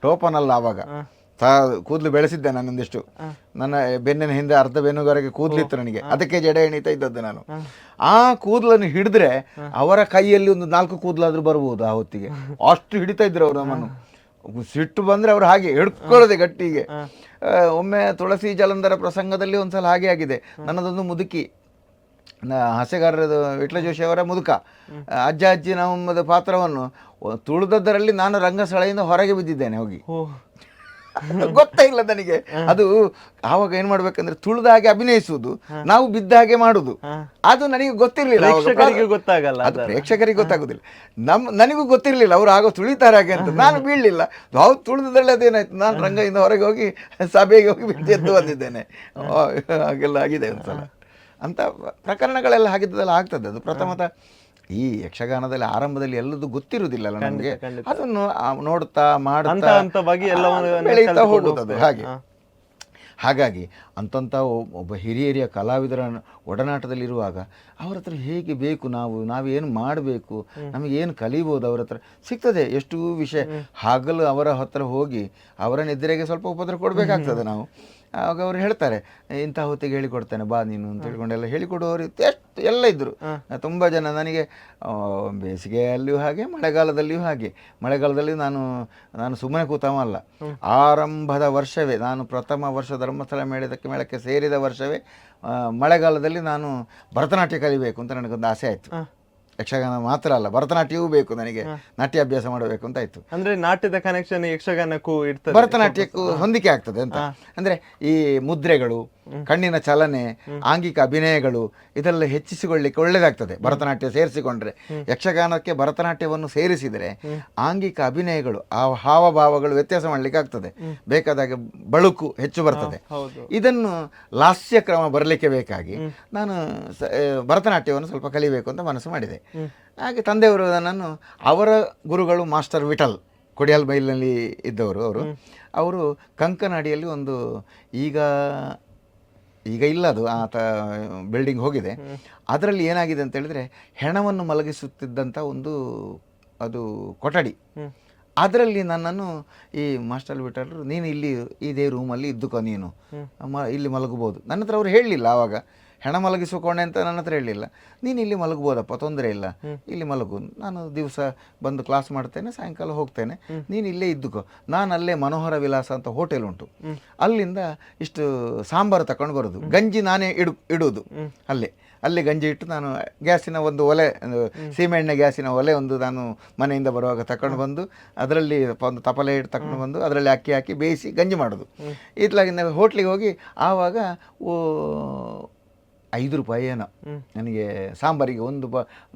ಟೋಪನಲ್ಲ ಆವಾಗ ಕೂದಲು ಬೆಳೆಸಿದ್ದೆ ನಾನೊಂದಿಷ್ಟು. ನನ್ನ ಬೆನ್ನಿನ ಹಿಂದೆ ಅರ್ಧ ಬೆನ್ನುಗಾರಿಗೆ ಕೂದಲಿತ್ತು ನನಗೆ, ಅದಕ್ಕೆ ಜಡೆ ಎಣಿತಾ ಇದ್ದದ್ದು ನಾನು. ಆ ಕೂದಲನ್ನು ಹಿಡಿದ್ರೆ ಅವರ ಕೈಯಲ್ಲಿ ಒಂದು 4 ಕೂದಲಾದ್ರೂ ಬರ್ಬೋದು ಆ ಹೊತ್ತಿಗೆ, ಅಷ್ಟು ಹಿಡಿತಾ ಇದ್ರು ಅವರು ನಮ್ಮನ್ನು. ಸಿಟ್ಟು ಬಂದ್ರೆ ಅವ್ರು ಹಾಗೆ ಹಿಡ್ಕೊಳ್ಳೋದೆ ಗಟ್ಟಿಗೆ. ಒಮ್ಮೆ ತುಳಸಿ ಜಲಂಧರ ಪ್ರಸಂಗದಲ್ಲಿ ಒಂದ್ಸಲ ಹಾಗೆ ಆಗಿದೆ. ನನ್ನದೊಂದು ಮುದುಕಿ, ಹಾಸ್ಯಗಾರರ ವಿಟ್ಲ ಜೋಶಿ ಅವರ ಮುದುಕ ಅಜ್ಜ ಅಜ್ಜಿ ನಮ್ಮದ ಪಾತ್ರವನ್ನು ತುಳಿದದ್ದರಲ್ಲಿ ನಾನು ರಂಗಸ್ಥಳೆಯಿಂದ ಹೊರಗೆ ಬಿದ್ದಿದ್ದೇನೆ ಹೋಗಿ. ಗೊತ್ತೇ ಇಲ್ಲ ನನಗೆ ಅದು. ಆವಾಗ ಏನ್ ಮಾಡ್ಬೇಕಂದ್ರೆ ತುಳಿದ ಹಾಗೆ ಅಭಿನಯಿಸುವುದು, ನಾವು ಬಿದ್ದ ಹಾಗೆ ಮಾಡುದು. ಅದು ನನಗೆ ಗೊತ್ತಿರ್ಲಿಲ್ಲ, ಗೊತ್ತಾಗಲ್ಲ, ಅದು ಪ್ರೇಕ್ಷಕರಿಗೆ ಗೊತ್ತಾಗುದಿಲ್ಲ. ನನಗೂ ಗೊತ್ತಿರ್ಲಿಲ್ಲ ಅವ್ರು ಆಗ ತುಳಿತಾರೆ ಹಾಗೆ ಅಂತ. ನಾನು ಬೀಳಲಿಲ್ಲ, ನಾವು ತುಳಿದ್ರಲ್ಲಿ ಅದೇನಾಯ್ತು, ನಾನು ರಂಗದಿಂದ ಹೊರಗೆ ಹೋಗಿ ಸಭೆಗೆ ಹೋಗಿ ಎದ್ದು ಬಂದಿದ್ದೇನೆ. ಹಾಗೆಲ್ಲ ಆಗಿದೆ ಒಂದ್ಸಲ. ಅಂತ ಪ್ರಕರಣಗಳೆಲ್ಲ ಹಾಗಿದ್ದೆಲ್ಲ ಆಗ್ತದೆ. ಅದು ಪ್ರಥಮತ ಈ ಯಕ್ಷಗಾನದಲ್ಲಿ ಆರಂಭದಲ್ಲಿ ಎಲ್ಲದೂ ಗೊತ್ತಿರುವುದಿಲ್ಲ ನಮಗೆ, ಅದನ್ನು ನೋಡ್ತಾ ಮಾಡ್ತಾ ಬೆಳೀತಾ ಹೋಗುತ್ತದೆ ಹಾಗೆ. ಹಾಗಾಗಿ ಅಂತಂಥ ಒಬ್ಬ ಹಿರಿಯ ಕಲಾವಿದರ ಒಡನಾಟದಲ್ಲಿರುವಾಗ ಅವ್ರ ಹತ್ರ ಹೇಗೆ ಬೇಕು, ನಾವೇನು ಮಾಡಬೇಕು, ನಮಗೇನು ಕಲಿಬೋದು ಅವ್ರ ಹತ್ರ ಸಿಗ್ತದೆ ಎಷ್ಟು ವಿಷಯ. ಹಗಲು ಅವರ ಹತ್ರ ಹೋಗಿ ಅವರ ನಿದ್ರೆಗೆ ಸ್ವಲ್ಪ ಉಪದ್ರ ಕೊಡಬೇಕಾಗ್ತದೆ ನಾವು. ಆವಾಗ ಅವ್ರು ಹೇಳ್ತಾರೆ, ಇಂಥ ಹೊತ್ತಿಗೆ ಹೇಳಿಕೊಡ್ತೇನೆ ಬಾ ನೀನು ಅಂತ ಹೇಳ್ಕೊಂಡೆಲ್ಲ ಹೇಳಿಕೊಡುವವರು ಎಷ್ಟು ಎಲ್ಲ ಇದ್ದರು, ತುಂಬ ಜನ. ನನಗೆ ಬೇಸಿಗೆಯಲ್ಲಿಯೂ ಹಾಗೆ, ಮಳೆಗಾಲದಲ್ಲಿಯೂ ಹಾಗೆ. ಮಳೆಗಾಲದಲ್ಲಿ ನಾನು ಸುಮ್ಮನೆ ಕೂತವ ಅಲ್ಲ. ಆರಂಭದ ವರ್ಷವೇ, ನಾನು ಪ್ರಥಮ ವರ್ಷ ಧರ್ಮಸ್ಥಳ ಮೇಳಕ್ಕೆ ಸೇರಿದ ವರ್ಷವೇ ಮಳೆಗಾಲದಲ್ಲಿ ನಾನು ಭರತನಾಟ್ಯ ಕಲಿಬೇಕು ಅಂತ ನನಗೊಂದು ಆಸೆ ಆಯಿತು. ಯಕ್ಷಗಾನ ಮಾತ್ರ ಅಲ್ಲ, ಭರತನಾಟ್ಯವೂ ಬೇಕು ನನಗೆ, ನಾಟ್ಯಾಭ್ಯಾಸ ಮಾಡಬೇಕು ಅಂತ ಆಯ್ತು. ಅಂದ್ರೆ ನಾಟ್ಯದ ಕನೆಕ್ಷನ್ ಯಕ್ಷಗಾನಕ್ಕೂ ಇರ್ತದೆ, ಭರತನಾಟ್ಯಕ್ಕೂ ಹೊಂದಿಕೆ ಆಗ್ತದೆ ಅಂತ. ಅಂದ್ರೆ ಈ ಮುದ್ರೆಗಳು, ಕಣ್ಣಿನ ಚಲನೆ, ಆಂಗಿಕ ಅಭಿನಯಗಳು ಇದೆಲ್ಲ ಹೆಚ್ಚಿಸಿಕೊಳ್ಳಿಕ್ಕೆ ಒಳ್ಳೆಯದಾಗ್ತದೆ ಭರತನಾಟ್ಯ ಸೇರಿಸಿಕೊಂಡ್ರೆ. ಯಕ್ಷಗಾನಕ್ಕೆ ಭರತನಾಟ್ಯವನ್ನು ಸೇರಿಸಿದರೆ ಆಂಗಿಕ ಅಭಿನಯಗಳು, ಆ ಹಾವಭಾವಗಳು ವ್ಯತ್ಯಾಸ ಮಾಡಲಿಕ್ಕೆ ಆಗ್ತದೆ, ಬೇಕಾದಾಗ ಬಳುಕು ಹೆಚ್ಚು ಬರ್ತದೆ. ಇದನ್ನು ಲಾಸ್ಯ ಕ್ರಮ ಬರಲಿಕ್ಕೆ ಬೇಕಾಗಿ ನಾನು ಭರತನಾಟ್ಯವನ್ನು ಸ್ವಲ್ಪ ಕಲಿಬೇಕು ಅಂತ ಮನಸ್ಸು ಮಾಡಿದೆ. ಹಾಗೆ ತಂದೆಯವರು ನನ್ನನ್ನು, ಅವರ ಗುರುಗಳು ಮಾಸ್ಟರ್ ವಿಠಲ್ ಕೊಡಿಯಾಲ್ ಬೈಲ್ನಲ್ಲಿ ಇದ್ದವರು. ಅವರು ಕಂಕನಾಡಿಯಲ್ಲಿ ಒಂದು ಈಗ ಇಲ್ಲ, ಅದು ಆತ ಬಿಲ್ಡಿಂಗ್ ಹೋಗಿದೆ. ಅದರಲ್ಲಿ ಏನಾಗಿದೆ ಅಂತ ಹೇಳಿದ್ರೆ, ಹೆಣವನ್ನು ಮಲಗಿಸುತ್ತಿದ್ದಂಥ ಅದು ಕೊಠಡಿ. ಅದರಲ್ಲಿ ನನ್ನನ್ನು ಈ ಮಾಸ್ಟರ್ ವಿಠಲ್ರು, ನೀನು ಇಲ್ಲಿ ಇದೇ ರೂಮಲ್ಲಿ ಇದ್ದುಕೋ, ನೀನು ಇಲ್ಲಿ ಮಲಗಬಹುದು. ನನ್ನ ಹತ್ರ ಅವ್ರು ಹೇಳಲಿಲ್ಲ ಆವಾಗ, ಹೆಣ ಮಲಗಿಸಿಕೊಂಡೆ ಅಂತ ನನ್ನ ಹತ್ರ ಹೇಳಲಿಲ್ಲ. ನೀನು ಇಲ್ಲಿ ಮಲಗ್ಬೋದಪ್ಪ, ತೊಂದರೆ ಇಲ್ಲ, ಇಲ್ಲಿ ಮಲಗು, ನಾನು ದಿವಸ ಬಂದು ಕ್ಲಾಸ್ ಮಾಡ್ತೇನೆ, ಸಾಯಂಕಾಲ ಹೋಗ್ತೇನೆ, ನೀನು ಇಲ್ಲೇ ಇದ್ದುಕೋ. ನಾನು ಅಲ್ಲೇ ಮನೋಹರ ವಿಲಾಸ ಅಂತ ಹೋಟೆಲ್ ಉಂಟು, ಅಲ್ಲಿಂದ ಇಷ್ಟು ಸಾಂಬಾರು ತಗೊಂಡು ಬರೋದು, ಗಂಜಿ ನಾನೇ ಇಡುವುದು ಅಲ್ಲೇ ಗಂಜಿ ಇಟ್ಟು, ನಾನು ಗ್ಯಾಸಿನ ಒಂದು ಒಲೆ, ಸೀಮೆಎಣ್ಣೆ ಗ್ಯಾಸಿನ ಒಲೆ ನಾನು ಮನೆಯಿಂದ ಬರುವಾಗ ತಗೊಂಡು ಬಂದು, ಅದರಲ್ಲಿ ಒಂದು ತಪಲೆ ಇಟ್ಟು ತಗೊಂಡು ಬಂದು ಅದರಲ್ಲಿ ಅಕ್ಕಿ ಹಾಕಿ ಬೇಯಿಸಿ ಗಂಜಿ ಮಾಡೋದು. ಇತ್ಲಾಗಿನ ಹೋಟ್ಲಿಗೆ ಹೋಗಿ ಆವಾಗ 5 ರೂಪಾಯಿ ಏನೋ ನನಗೆ ಸಾಂಬಾರಿಗೆ ಒಂದು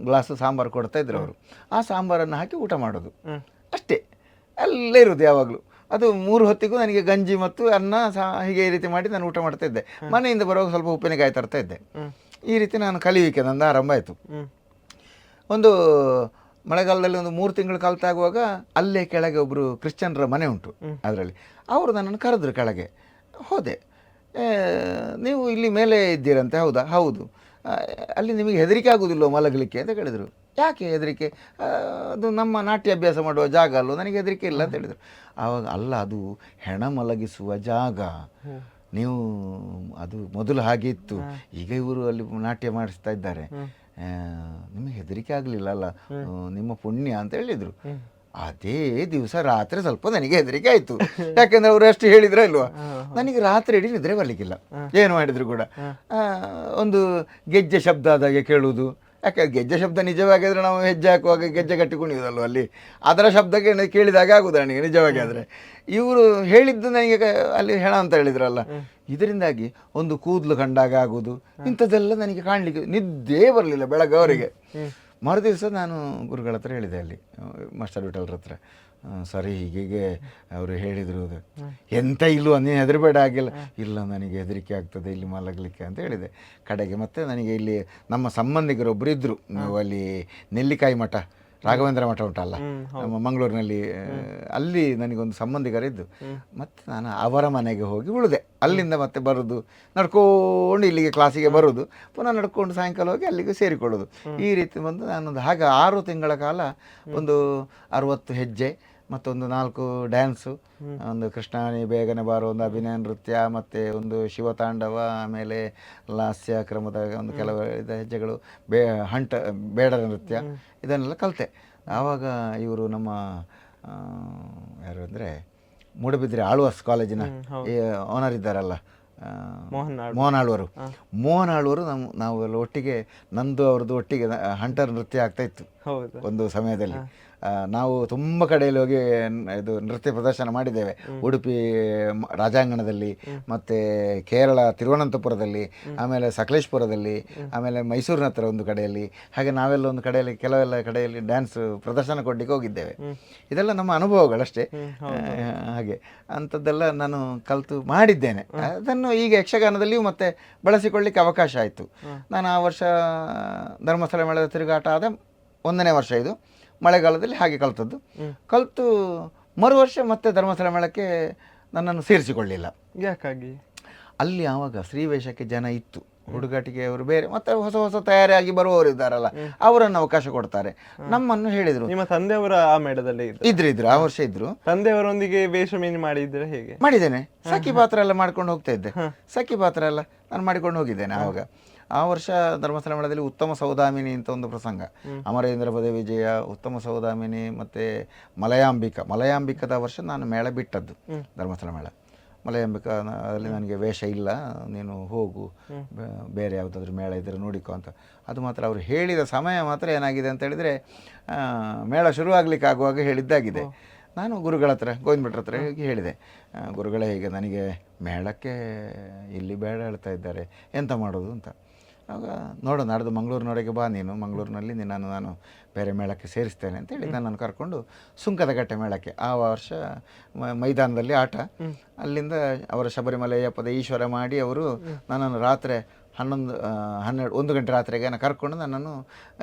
ಗ್ಲಾಸ್ ಸಾಂಬಾರು ಕೊಡ್ತಾ ಇದ್ರು ಅವರು. ಆ ಸಾಂಬಾರನ್ನು ಹಾಕಿ ಊಟ ಮಾಡೋದು ಅಷ್ಟೇ, ಅಲ್ಲೇ ಇರೋದು ಯಾವಾಗಲೂ. ಅದು 3 ಹೊತ್ತಿಗೂ ನನಗೆ ಗಂಜಿ ಮತ್ತು ಅನ್ನ ಹೀಗೆ ಈ ರೀತಿ ಮಾಡಿ ನಾನು ಊಟ ಮಾಡ್ತಾ ಇದ್ದೆ. ಮನೆಯಿಂದ ಬರುವಾಗ ಸ್ವಲ್ಪ ಉಪ್ಪಿನಕಾಯಿ ತರ್ತಾ ಇದ್ದೆ. ಈ ರೀತಿ ನಾನು ಕಲಿವಿಕೆ ನಂದು ಆರಂಭ ಆಯಿತು. ಒಂದು ಮಳೆಗಾಲದಲ್ಲಿ ಒಂದು 3 ತಿಂಗಳು ಕಲ್ತಾಗುವಾಗ ಅಲ್ಲೇ ಕೆಳಗೆ ಒಬ್ಬರು ಕ್ರಿಶ್ಚಿಯನ್ರ ಮನೆ ಉಂಟು, ಅದರಲ್ಲಿ ಅವರು ನನ್ನನ್ನು ಕರೆದ್ರು. ಕೆಳಗೆ ಹೋದೆ. ನೀವು ಇಲ್ಲಿ ಮೇಲೆ ಇದ್ದೀರಂತೆ? ಹೌದಾ? ಹೌದು. ಅಲ್ಲಿ ನಿಮಗೆ ಹೆದರಿಕೆ ಆಗೋದಿಲ್ಲೋ ಮಲಗಲಿಕ್ಕೆ ಅಂತ ಕೇಳಿದರು. ಯಾಕೆ ಹೆದರಿಕೆ? ಅದು ನಮ್ಮ ನಾಟ್ಯಾಭ್ಯಾಸ ಮಾಡುವ ಜಾಗ ಅಲ್ಲೋ, ನನಗೆ ಹೆದರಿಕೆ ಇಲ್ಲ ಅಂತ ಹೇಳಿದರು. ಆವಾಗ, ಅಲ್ಲ, ಅದು ಹೆಣ ಮಲಗಿಸುವ ಜಾಗ, ನೀವು ಅದು ಮೊದಲು ಹಾಗೆ ಇತ್ತು, ಈಗ ಇವರು ಅಲ್ಲಿ ನಾಟ್ಯ ಮಾಡಿಸ್ತಾ ಇದ್ದಾರೆ, ನಿಮಗೆ ಹೆದರಿಕೆ ಆಗಲಿಲ್ಲ ಅಲ್ಲ, ನಿಮ್ಮ ಪುಣ್ಯ ಅಂತ ಹೇಳಿದರು. ಅದೇ ದಿವಸ ರಾತ್ರಿ ಸ್ವಲ್ಪ ನನಗೆ ಹೆದರಿಕೆ ಆಯಿತು. ಯಾಕೆಂದ್ರೆ ಅವರು ಅಷ್ಟು ಹೇಳಿದ್ರೆ ಇಲ್ವಾ, ನನಗೆ ರಾತ್ರಿ ಇಡೀ ನಿದ್ರೆ ಬರಲಿಕ್ಕಿಲ್ಲ, ಏನು ಮಾಡಿದ್ರು ಕೂಡ. ಒಂದು ಗೆಜ್ಜೆ ಶಬ್ದ ಆದಾಗೆ ಕೇಳುವುದು. ಯಾಕೆ ಗೆಜ್ಜೆ ಶಬ್ದ ನಿಜವಾಗಿದ್ರೆ ನಾವು ಹೆಜ್ಜೆ ಹಾಕುವಾಗ ಗೆಜ್ಜೆ ಕಟ್ಟಿ ಕುಣಿಯೋದಲ್ವ, ಅಲ್ಲಿ ಅದರ ಶಬ್ದಕ್ಕೆ ಕೇಳಿದಾಗ ಆಗುದು ನನಗೆ ನಿಜವಾಗಿ. ಆದರೆ ಇವರು ಹೇಳಿದ್ದು ನನಗೆ ಅಲ್ಲಿ ಹೆಣ ಅಂತ ಹೇಳಿದ್ರಲ್ಲ, ಇದರಿಂದಾಗಿ ಒಂದು ಕೂದಲು ಕಂಡಾಗ ಆಗುವುದು, ಇಂಥದ್ದೆಲ್ಲ ನನಗೆ ಕಾಣಲಿಕ್ಕೆ ನಿದ್ದೆ ಬರಲಿಲ್ಲ ಬೆಳಗ್ಗೆ. ಮರುದಿವಸ ನಾನು ಗುರುಗಳ ಹತ್ರ ಹೇಳಿದೆ, ಅಲ್ಲಿ ಮಾಸ್ಟರ್ ವಿಠಲ್ರ ಹತ್ರ, ಸರಿ ಹೀಗೆ ಅವರು ಹೇಳಿದರು, ಎಂತ ಇಲ್ವ, ನೀನು ಹೆದರಬೇಡ, ಆಗಿಲ್ಲ. ಇಲ್ಲ, ನನಗೆ ಹೆದರಿಕೆ ಆಗ್ತದೆ ಇಲ್ಲಿ ಮಲಗಲಿಕ್ಕೆ ಅಂತ ಹೇಳಿದೆ. ಕಡೆಗೆ ಮತ್ತೆ ನನಗೆ ಇಲ್ಲಿ ನಮ್ಮ ಸಂಬಂಧಿಕರೊಬ್ಬರು ಇದ್ದರು, ಅಲ್ಲಿ ನೆಲ್ಲಿಕಾಯಿ ಮಠ, ರಾಘವೇಂದ್ರ ಮಠ ಉಂಟಲ್ಲ ನಮ್ಮ ಮಂಗಳೂರಿನಲ್ಲಿ, ಅಲ್ಲಿ ನನಗೊಂದು ಸಂಬಂಧಿಕರಿದ್ದು. ಮತ್ತು ನಾನು ಅವರ ಮನೆಗೆ ಹೋಗಿ ಉಳಿದೆ. ಅಲ್ಲಿಂದ ಮತ್ತೆ ಬರೋದು, ನಡ್ಕೊಂಡು ಇಲ್ಲಿಗೆ ಕ್ಲಾಸಿಗೆ ಬರೋದು, ಪುನಃ ನಡ್ಕೊಂಡು ಸಾಯಂಕಾಲ ಹೋಗಿ ಅಲ್ಲಿಗೆ ಸೇರಿಕೊಳ್ಳೋದು. ಈ ರೀತಿ ಬಂದು ನಾನೊಂದು ಹಾಗೆ 6 ತಿಂಗಳ ಕಾಲ ಒಂದು 60 ಹೆಜ್ಜೆ ಮತ್ತೊಂದು 4 ಡ್ಯಾನ್ಸು, ಒಂದು ಕೃಷ್ಣಾನಿ ಬೇಗನೆ ಬಾರೋ, ಒಂದು ಅಭಿನಯ ನೃತ್ಯ, ಮತ್ತು ಒಂದು ಶಿವತಾಂಡವ, ಆಮೇಲೆ ಲಾಸ್ಯ ಕ್ರಮದ ಒಂದು ಕೆಲವು ಹೆಜ್ಜೆಗಳು, ಬೇಡರ ನೃತ್ಯ, ಇದನ್ನೆಲ್ಲ ಕಲಿತೆ. ಆವಾಗ ಇವರು ನಮ್ಮ ಯಾರು ಅಂದರೆ ಮೂಡಬಿದ್ರೆ ಆಳ್ವಾಸ್ ಕಾಲೇಜಿನ ಓನರ್ ಇದ್ದಾರಲ್ಲ, ಮೋಹನ್ ಆಳ್ವರು ನಾವೆಲ್ಲ ಒಟ್ಟಿಗೆ, ನಂದು ಅವ್ರದ್ದು ಒಟ್ಟಿಗೆ ಹಂಟರ್ ನೃತ್ಯ ಆಗ್ತಾ ಇತ್ತು ಒಂದು ಸಮಯದಲ್ಲಿ. ನಾವು ತುಂಬ ಕಡೆಯಲ್ಲಿ ಹೋಗಿ ಇದು ನೃತ್ಯ ಪ್ರದರ್ಶನ ಮಾಡಿದ್ದೇವೆ. ಉಡುಪಿ ರಾಜಾಂಗಣದಲ್ಲಿ, ಮತ್ತು ಕೇರಳ ತಿರುವನಂತಪುರದಲ್ಲಿ, ಆಮೇಲೆ ಸಕಲೇಶ್ಪುರದಲ್ಲಿ, ಆಮೇಲೆ ಮೈಸೂರಿನ ಹತ್ರ ಒಂದು ಕಡೆಯಲ್ಲಿ. ಹಾಗೆ ನಾವೆಲ್ಲ ಒಂದು ಕಡೆಯಲ್ಲಿ ಕೆಲವೆಲ್ಲ ಕಡೆಯಲ್ಲಿ ಡ್ಯಾನ್ಸ್ ಪ್ರದರ್ಶನ ಕೊಡಲಿಕ್ಕೆ ಹೋಗಿದ್ದೇವೆ. ಇದೆಲ್ಲ ನಮ್ಮ ಅನುಭವಗಳಷ್ಟೇ. ಹಾಗೆ ಅಂಥದ್ದೆಲ್ಲ ನಾನು ಕಲಿತು ಮಾಡಿದ್ದೇನೆ. ಅದನ್ನು ಈಗ ಯಕ್ಷಗಾನದಲ್ಲಿಯೂ ಮತ್ತೆ ಬಳಸಿಕೊಳ್ಳಿಕ್ಕೆ ಅವಕಾಶ ಆಯಿತು. ನಾನು ಆ ವರ್ಷ ಧರ್ಮಸ್ಥಳ ಮೇಳದ ತಿರುಗಾಟ ಆದ 1ನೇ ವರ್ಷ ಇದು, ಮಳೆಗಾಲದಲ್ಲಿ ಹಾಗೆ ಕಲಿತು ಮರು ವರ್ಷ ಮತ್ತೆ ಧರ್ಮಸ್ಥಳ ಮೇಳಕ್ಕೆ ನನ್ನನ್ನು ಸೇರಿಸಿಕೊಳ್ಳಿಲ್ಲ. ಯಾಕಾಗಿ? ಅಲ್ಲಿ ಆವಾಗ ಸ್ತ್ರೀವೇಷಕ್ಕೆ ಜನ ಇತ್ತು, ಹುಡುಗಾಟಿಗೆ ಅವರು ಬೇರೆ, ಮತ್ತೆ ಹೊಸ ಹೊಸ ತಯಾರಿಯಾಗಿ ಬರುವವರು ಇದ್ದಾರಲ್ಲ, ಅವರನ್ನು ಅವಕಾಶ ಕೊಡ್ತಾರೆ. ನಮ್ಮನ್ನು ಹೇಳಿದರು. ನಿಮ್ಮ ತಂದೆಯವರ ಆ ಮೇಳದಲ್ಲಿ ಇದ್ರು ಆ ವರ್ಷ ಇದ್ರು. ತಂದೆಯವರೊಂದಿಗೆ ವೇಷಮೀನು ಮಾಡಿದ್ರೆ ಹೇಗೆ? ಮಾಡಿದ್ದೇನೆ. ಸಖಿ ಪಾತ್ರ ಎಲ್ಲ ಮಾಡ್ಕೊಂಡು ಹೋಗ್ತಾ ಇದ್ದೆ. ಸಖಿ ಪಾತ್ರ ಎಲ್ಲ ನಾನು ಮಾಡಿಕೊಂಡು ಹೋಗಿದ್ದೇನೆ. ಆವಾಗ ಆ ವರ್ಷ ಧರ್ಮಸ್ಥಳ ಮೇಳದಲ್ಲಿ ಉತ್ತಮ ಸೌದಾಮಿನಿ ಅಂತ ಒಂದು ಪ್ರಸಂಗ, ಅಮರೇಂದ್ರ ಪದ ವಿಜಯ, ಉತ್ತಮ ಸೌದಾಮಿನಿ, ಮತ್ತು ಮಲಯಾಂಬಿಕದ ವರ್ಷ ನಾನು ಮೇಳ ಬಿಟ್ಟದ್ದು. ಧರ್ಮಸ್ಥಳ ಮೇಳ ಮಲಯಾಂಬಿಕಾ ಅಲ್ಲಿ ನನಗೆ ವೇಷ ಇಲ್ಲ, ನೀನು ಹೋಗು, ಬೇರೆ ಯಾವುದಾದ್ರೂ ಮೇಳ ಇದ್ದರೆ ನೋಡಿಕೊ ಅಂತ. ಅದು ಮಾತ್ರ ಅವರು ಹೇಳಿದ ಸಮಯ ಮಾತ್ರ ಏನಾಗಿದೆ ಅಂತ ಹೇಳಿದರೆ, ಮೇಳ ಶುರುವಾಗಲಿಕ್ಕೆ ಆಗುವಾಗ ಹೇಳಿದ್ದಾಗಿದೆ. ನಾನು ಗುರುಗಳ ಹತ್ರ, ಗೋವಿಂದ ಭಟ್ರ ಹತ್ರ ಹೋಗಿ ಹೇಳಿದೆ, ಗುರುಗಳೇ ಹೀಗೆ ನನಗೆ ಮೇಳಕ್ಕೆ ಇಲ್ಲಿ ಬೇಡ ಹೇಳ್ತಾ ಇದ್ದಾರೆ, ಎಂತ ಮಾಡೋದು ಅಂತ. ಆಗ ನೋಡು, ನಾಡ್ದು ಮಂಗಳೂರಿನವರೆಗೆ ಬಾ, ನೀನು ಮಂಗಳೂರಿನಲ್ಲಿ ನಾನು ಬೇರೆ ಮೇಳಕ್ಕೆ ಸೇರಿಸ್ತೇನೆ ಅಂತೇಳಿ ನನ್ನನ್ನು ಕರ್ಕೊಂಡು ಸುಂಕದಕಟ್ಟೆ ಮೇಳಕ್ಕೆ, ಆ ವರ್ಷ ಮೈದಾನದಲ್ಲಿ ಆಟ, ಅಲ್ಲಿಂದ ಅವರ ಶಬರಿಮಲೆ ಅಯ್ಯಪ್ಪದ ಈಶ್ವರ ಮಾಡಿ ಅವರು ನನ್ನನ್ನು ರಾತ್ರಿ 1 ಗಂಟೆ ರಾತ್ರಿಗೆ ಕರ್ಕೊಂಡು ನನ್ನನ್ನು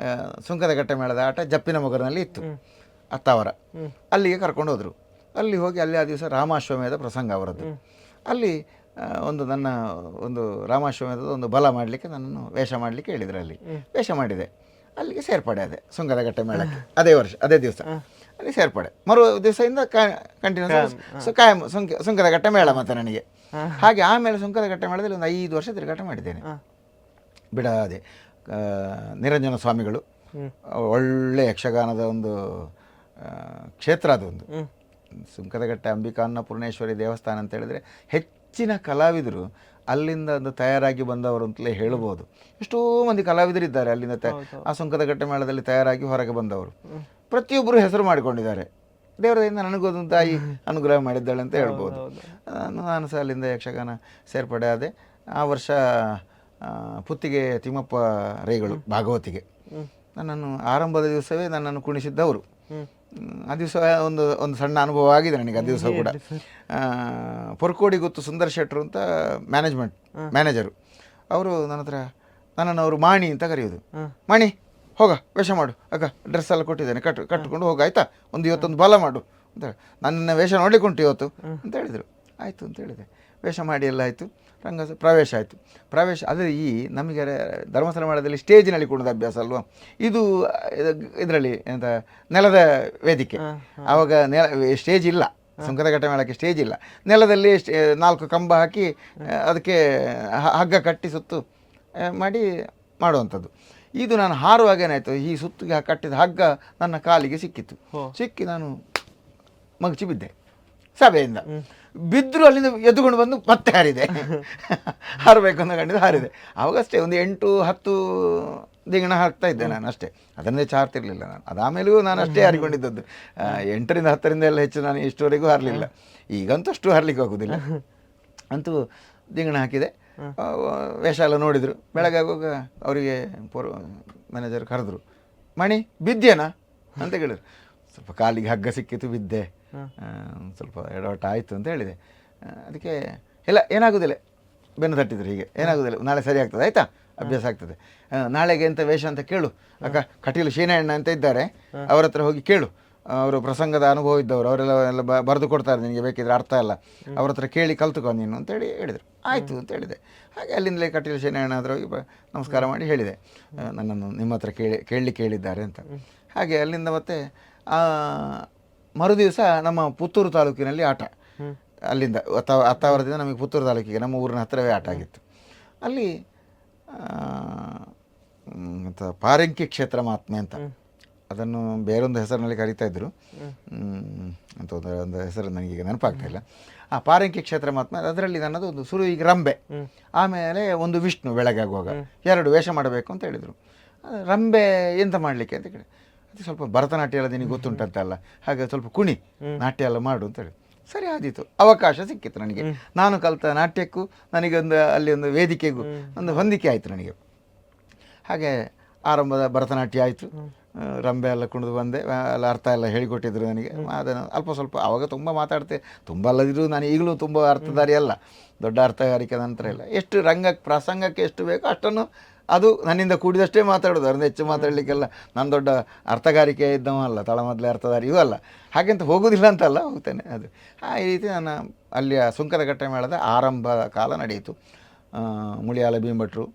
ಸುಂಕದಕಟ್ಟೆ ಮೇಳದ ಆಟ ಜಪ್ಪಿನ ಮೊಗರಿನಲ್ಲಿ ಇತ್ತು, ಅತ್ತಾವರ, ಅಲ್ಲಿಗೆ ಕರ್ಕೊಂಡು ಹೋದರು. ಅಲ್ಲಿ ಹೋಗಿ ಅಲ್ಲಿ ಆ ದಿವಸ ರಾಮಾಶ್ವಮೇಧ ಪ್ರಸಂಗ ಅವರದ್ದು. ಅಲ್ಲಿ ನನ್ನ ಒಂದು ರಾಮಾಶ್ವಮೇಧದ ಒಂದು ಬಲ ಮಾಡಲಿಕ್ಕೆ ನನ್ನನ್ನು ವೇಷ ಮಾಡಲಿಕ್ಕೆ ಹೇಳಿದರು. ಅಲ್ಲಿ ವೇಷ ಮಾಡಿದೆ, ಅಲ್ಲಿಗೆ ಸೇರ್ಪಡೆ ಅದೇ ಸುಂಕದಕಟ್ಟೆ ಮೇಳಕ್ಕೆ. ಅದೇ ದಿವಸ ಅಲ್ಲಿ ಸೇರ್ಪಡೆ. ಮರು ದಿವಸದಿಂದ ಕಂಟಿನ್ಯೂಸ್ ಕಾಯಂ ಸುಂಕದಕಟ್ಟೆ ಮೇಳ ಮತ್ತು ನನಗೆ. ಹಾಗೆ ಆಮೇಲೆ ಸುಂಕದಕಟ್ಟೆ ಮೇಳದಲ್ಲಿ ಒಂದು 5 ವರ್ಷ ತಿರುಗಾಟ ಮಾಡಿದ್ದೇನೆ ಬಿಡದೆ. ನಿರಂಜನ ಸ್ವಾಮಿಗಳು ಒಳ್ಳೆ ಯಕ್ಷಗಾನದ ಒಂದು ಕ್ಷೇತ್ರ, ಅದೊಂದು ಸುಂಕದಕಟ್ಟೆ ಅಂಬಿಕಾ ಅನ್ನಪೂರ್ಣೇಶ್ವರಿ ದೇವಸ್ಥಾನ ಅಂತ ಹೇಳಿದರೆ ಹೆಚ್ಚಿನ ಕಲಾವಿದರು ಅಲ್ಲಿಂದ ಒಂದು ತಯಾರಾಗಿ ಬಂದವರು ಅಂತಲೇ ಹೇಳ್ಬೋದು. ಎಷ್ಟೋ ಮಂದಿ ಕಲಾವಿದರು ಇದ್ದಾರೆ ಅಲ್ಲಿಂದ ಆ ಸುಂಕದಕಟ್ಟೆ ಮೇಳದಲ್ಲಿ ತಯಾರಾಗಿ ಹೊರಗೆ ಬಂದವರು. ಪ್ರತಿಯೊಬ್ಬರು ಹೆಸರು ಮಾಡಿಕೊಂಡಿದ್ದಾರೆ. ದೇವರದಿಂದ ನನಗೊಂದು ತಾಯಿ ಅನುಗ್ರಹ ಮಾಡಿದ್ದಾಳೆ ಅಂತ ಹೇಳ್ಬೋದು. ನಾನು ಸಹ ಅಲ್ಲಿಂದ ಯಕ್ಷಗಾನ ಸೇರ್ಪಡೆ ಆದೆ. ಆ ವರ್ಷ ಪುತ್ತಿಗೆ ತಿಮ್ಮಪ್ಪ ರೈಗಳು ಭಾಗವತಿಗೆ ನನ್ನನ್ನು ಆರಂಭದ ದಿವಸವೇ ನನ್ನನ್ನು ಕುಣಿಸಿದ್ದವರು. ಆ ದಿವಸ ಒಂದು ಸಣ್ಣ ಅನುಭವ ಆಗಿದೆ ನನಗೆ. ಆ ದಿವಸ ಕೂಡ ಪೊರ್ಕೋಡಿ ಗೊತ್ತು ಸುಂದರ್ ಶೆಟ್ರು ಅಂತ ಮ್ಯಾನೇಜರು, ಅವರು ನನ್ನನ್ನು ಅವರು ಮಾಣಿ ಅಂತ ಕರೆಯೋದು. ಮಾಣಿ ಹೋಗ ವೇಷ ಮಾಡು, ಅಕ್ಕ ಡ್ರೆಸ್ ಎಲ್ಲ ಕೊಟ್ಟಿದ್ದೇನೆ, ಕಟ್ಟಿಕೊಂಡು ಹೋಗ ಆಯ್ತಾ, ಇವತ್ತೊಂದು ಬಲ ಮಾಡು ಅಂತ. ನನ್ನ ವೇಷ ನೋಡ್ಲಿಕ್ಕೆ ಉಂಟು ಇವತ್ತು ಅಂತ ಹೇಳಿದರು. ಆಯಿತು ಅಂತ ಹೇಳಿದೆ. ವೇಷ ಮಾಡಿ ಎಲ್ಲ ಆಯಿತು. ಪ್ರವೇಶ ಆಯಿತು. ಅದೇ ನಮಗೆ ಧರ್ಮಸ್ಥಳ ಮೇಳದಲ್ಲಿ ಸ್ಟೇಜಿನಲ್ಲಿ ಕುಣಿದ ಅಭ್ಯಾಸ ಅಲ್ವಾ, ಇದು ಇದರಲ್ಲಿ ಎಂತ ನೆಲದ ವೇದಿಕೆ. ಆವಾಗ ಸ್ಟೇಜ್ ಇಲ್ಲ, ಸುಂಕದಕಟ್ಟೆ ಮೇಳಕ್ಕೆ ಸ್ಟೇಜ್ ಇಲ್ಲ. ನೆಲದಲ್ಲಿ 4 ಕಂಬ ಹಾಕಿ ಅದಕ್ಕೆ ಹಗ್ಗ ಕಟ್ಟಿ ಸುತ್ತು ಮಾಡಿ ಮಾಡುವಂಥದ್ದು. ಇದು ನಾನು ಹಾರುವಾಗ ಏನಾಯಿತು, ಈ ಸುತ್ತಿಗೆ ಕಟ್ಟಿದ ಹಗ್ಗ ನನ್ನ ಕಾಲಿಗೆ ಸಿಕ್ಕಿ ನಾನು ಮಗಚಿ ಬಿದ್ದೆ. ಸಭೆಯಿಂದ ಬಿದ್ದರೂ ಅಲ್ಲಿಂದ ಎದ್ದುಕೊಂಡು ಬಂದು ಮತ್ತೆ ಹಾರಿದೆ. ಹಾರಬೇಕು ಅಂತ ಕಂಡಿದ್ದು ಹಾರಿದೆ. ಆವಾಗಷ್ಟೇ ಒಂದು 8-10 ದಿನ ಹಾಕ್ತಾ ಇದ್ದೆ ನಾನು ಅಷ್ಟೇ, ಅದನ್ನೇ ಚಾರ್ತಿರ್ಲಿಲ್ಲ ನಾನು. ಅದಾಮೇಲೂ ನಾನು ಅಷ್ಟೇ ಹಾರಿಕೊಂಡಿದ್ದದ್ದು. 8ರಿಂದ 10ರಿಂದ ಎಲ್ಲ ಹೆಚ್ಚು ನಾನು ಇಷ್ಟುವರೆಗೂ ಹಾರಲಿಲ್ಲ. ಈಗಂತೂ ಅಷ್ಟು ಹಾರಲಿಕ್ಕೆ ಹೋಗೋದಿಲ್ಲ. ಅಂತೂ ದಿಂಗಣ ಹಾಕಿದೆ. ವೇಷ ಎಲ್ಲ ನೋಡಿದರು. ಬೆಳಗ್ಗೆ ಆಗುವಾಗ ಅವರಿಗೆ ಮ್ಯಾನೇಜರ್ ಕರೆದ್ರು, ಮಣಿ ಬಿದ್ದೇನಾ ಅಂತ ಕೇಳಿದ್ರು. ಸ್ವಲ್ಪ ಕಾಲಿಗೆ ಹಗ್ಗ ಸಿಕ್ಕಿತು, ಬಿದ್ದೆ, ಸ್ವಲ್ಪ ಎಡವಟ ಆಯಿತು ಅಂತ ಹೇಳಿದೆ. ಅದಕ್ಕೆ ಇಲ್ಲ ಏನಾಗೋದಿಲ್ಲ, ಬೆನ್ನು ತಟ್ಟಿದ್ರು. ಹೀಗೆ ಏನಾಗೋದಿಲ್ಲ, ನಾಳೆ ಸರಿ ಆಗ್ತದೆ, ಆಯಿತಾ, ಅಭ್ಯಾಸ ಆಗ್ತದೆ. ನಾಳೆಗೆ ಎಂಥ ವೇಷ ಅಂತ ಕೇಳು, ಅಕ್ಕ ಕಟೀಲು ಶೀನಣ್ಣ ಅಂತ ಇದ್ದಾರೆ, ಅವ್ರ ಹತ್ರ ಹೋಗಿ ಕೇಳು, ಅವರು ಪ್ರಸಂಗದ ಅನುಭವ ಇದ್ದವರು, ಅವರೆಲ್ಲ ಬರೆದು ಕೊಡ್ತಾರೆ ನಿನಗೆ ಬೇಕಿದ್ರೆ ಅರ್ಥ ಎಲ್ಲ, ಅವ್ರ ಹತ್ರ ಕೇಳಿ ಕಲ್ತುಕೊ ನೀನು ಅಂತೇಳಿ ಹೇಳಿದರು. ಆಯಿತು ಅಂತ ಹೇಳಿದೆ. ಹಾಗೆ ಅಲ್ಲಿಂದಲೇ ಕಟೀಲು ಶೀನಣ್ಣ ಹತ್ರ ಹೋಗಿ ನಮಸ್ಕಾರ ಮಾಡಿ ಹೇಳಿದೆ, ನನ್ನನ್ನು ನಿಮ್ಮ ಹತ್ರ ಕೇಳಲಿಕ್ಕೆ ಹೇಳಿದ್ದಾರೆ ಅಂತ. ಹಾಗೆ ಅಲ್ಲಿಂದ ಮತ್ತೆ ಮರುದಿವಸ ನಮ್ಮ ಪುತ್ತೂರು ತಾಲೂಕಿನಲ್ಲಿ ಆಟ, ಅಲ್ಲಿಂದ ಅತ್ತಾವರದಿಂದ ನಮಗೆ ಪುತ್ತೂರು ತಾಲೂಕಿಗೆ ನಮ್ಮ ಊರಿನ ಹತ್ತಿರವೇ ಆಟ ಆಗಿತ್ತು. ಅಲ್ಲಿ ಪಾರಂಕಿ ಕ್ಷೇತ್ರ ಮಹಾತ್ಮೆ ಅಂತ, ಅದನ್ನು ಬೇರೊಂದು ಹೆಸರಿನಲ್ಲಿ ಕರೀತಾ ಇದ್ದರು, ಅಂತ ಒಂದು ಹೆಸರು ನನಗೀಗ ನೆನಪಾಗ್ತಾ ಇಲ್ಲ. ಆ ಪಾರಂಕಿ ಕ್ಷೇತ್ರ ಮಹಾತ್ಮೆ, ಅದರಲ್ಲಿ ನನ್ನದು ಒಂದು ಶುರುವಿಗೆ ರಂಬೆ, ಆಮೇಲೆ ಒಂದು ವಿಷ್ಣು ಬೆಳಗ್ಗೆ ಆಗುವಾಗ 2 ವೇಷ ಮಾಡಬೇಕು ಅಂತ ಹೇಳಿದರು. ರಂಬೆ ಎಂತ ಮಾಡಲಿಕ್ಕೆ ಅಂತ ಕೇಳಿ, ಅದು ಸ್ವಲ್ಪ ಭರತನಾಟ್ಯ ಎಲ್ಲ ನಿನಗೆ ಗೊತ್ತುಂಟಂತಲ್ಲ, ಹಾಗೆ ಸ್ವಲ್ಪ ಕುಣಿ ನಾಟ್ಯ ಎಲ್ಲ ಮಾಡು ಅಂತ ಹೇಳಿ. ಸರಿ ಆದೀತು, ಅವಕಾಶ ಸಿಕ್ಕಿತ್ತು ನನಗೆ. ನಾನು ಕಲಿತ ನಾಟ್ಯಕ್ಕೂ ನನಗೊಂದು ಅಲ್ಲಿ ಒಂದು ವೇದಿಕೆಗೂ ಒಂದು ಹೊಂದಿಕೆ ಆಯಿತು ನನಗೆ. ಹಾಗೆ ಆರಂಭದ ಭರತನಾಟ್ಯ ಆಯಿತು, ರಂಬೆ ಎಲ್ಲ ಕುಣಿದು ಬಂದೆ, ಎಲ್ಲ ಅರ್ಥ ಎಲ್ಲ ಹೇಳಿಕೊಟ್ಟಿದ್ರು ನನಗೆ. ಅದನ್ನು ಅಲ್ಪ ಸ್ವಲ್ಪ ಆವಾಗ ತುಂಬ ಮಾತಾಡ್ತೆ, ತುಂಬ ಅಲ್ಲದಿದ್ರು ನಾನು ಈಗಲೂ ತುಂಬ ಅರ್ಥಧಾರಿ ಅಲ್ಲ, ದೊಡ್ಡ ಅರ್ಥಗಾರಿಕೆ ನಂತರ ಇಲ್ಲ. ಎಷ್ಟು ಪ್ರಸಂಗಕ್ಕೆ ಎಷ್ಟು ಬೇಕೋ ಅಷ್ಟನ್ನು ಅದು ನನ್ನಿಂದ ಕೂಡಿದಷ್ಟೇ ಮಾತಾಡೋದು, ಅದರಿಂದ ಹೆಚ್ಚು ಮಾತಾಡಲಿಕ್ಕೆಲ್ಲ ನಾನು ದೊಡ್ಡ ಅರ್ಥಗಾರಿಕೆ ಇದ್ದವ ಅಲ್ಲ, ತಳಮದಲೇ ಅರ್ಥಧಾರಿಯೂ ಅಲ್ಲ. ಹಾಗೆಂತ ಹೋಗೋದಿಲ್ಲ ಅಂತಲ್ಲ, ಹೋಗ್ತೇನೆ. ಅದು ಈ ರೀತಿ ನಾನು ಅಲ್ಲಿಯ ಸುಂಕದಕಟ್ಟೆ ಮೇಳದ ಆರಂಭದ ಕಾಲ ನಡೆಯಿತು. ಮುಳಿಯಾಲ ಭೀಮಭಟ್ರು,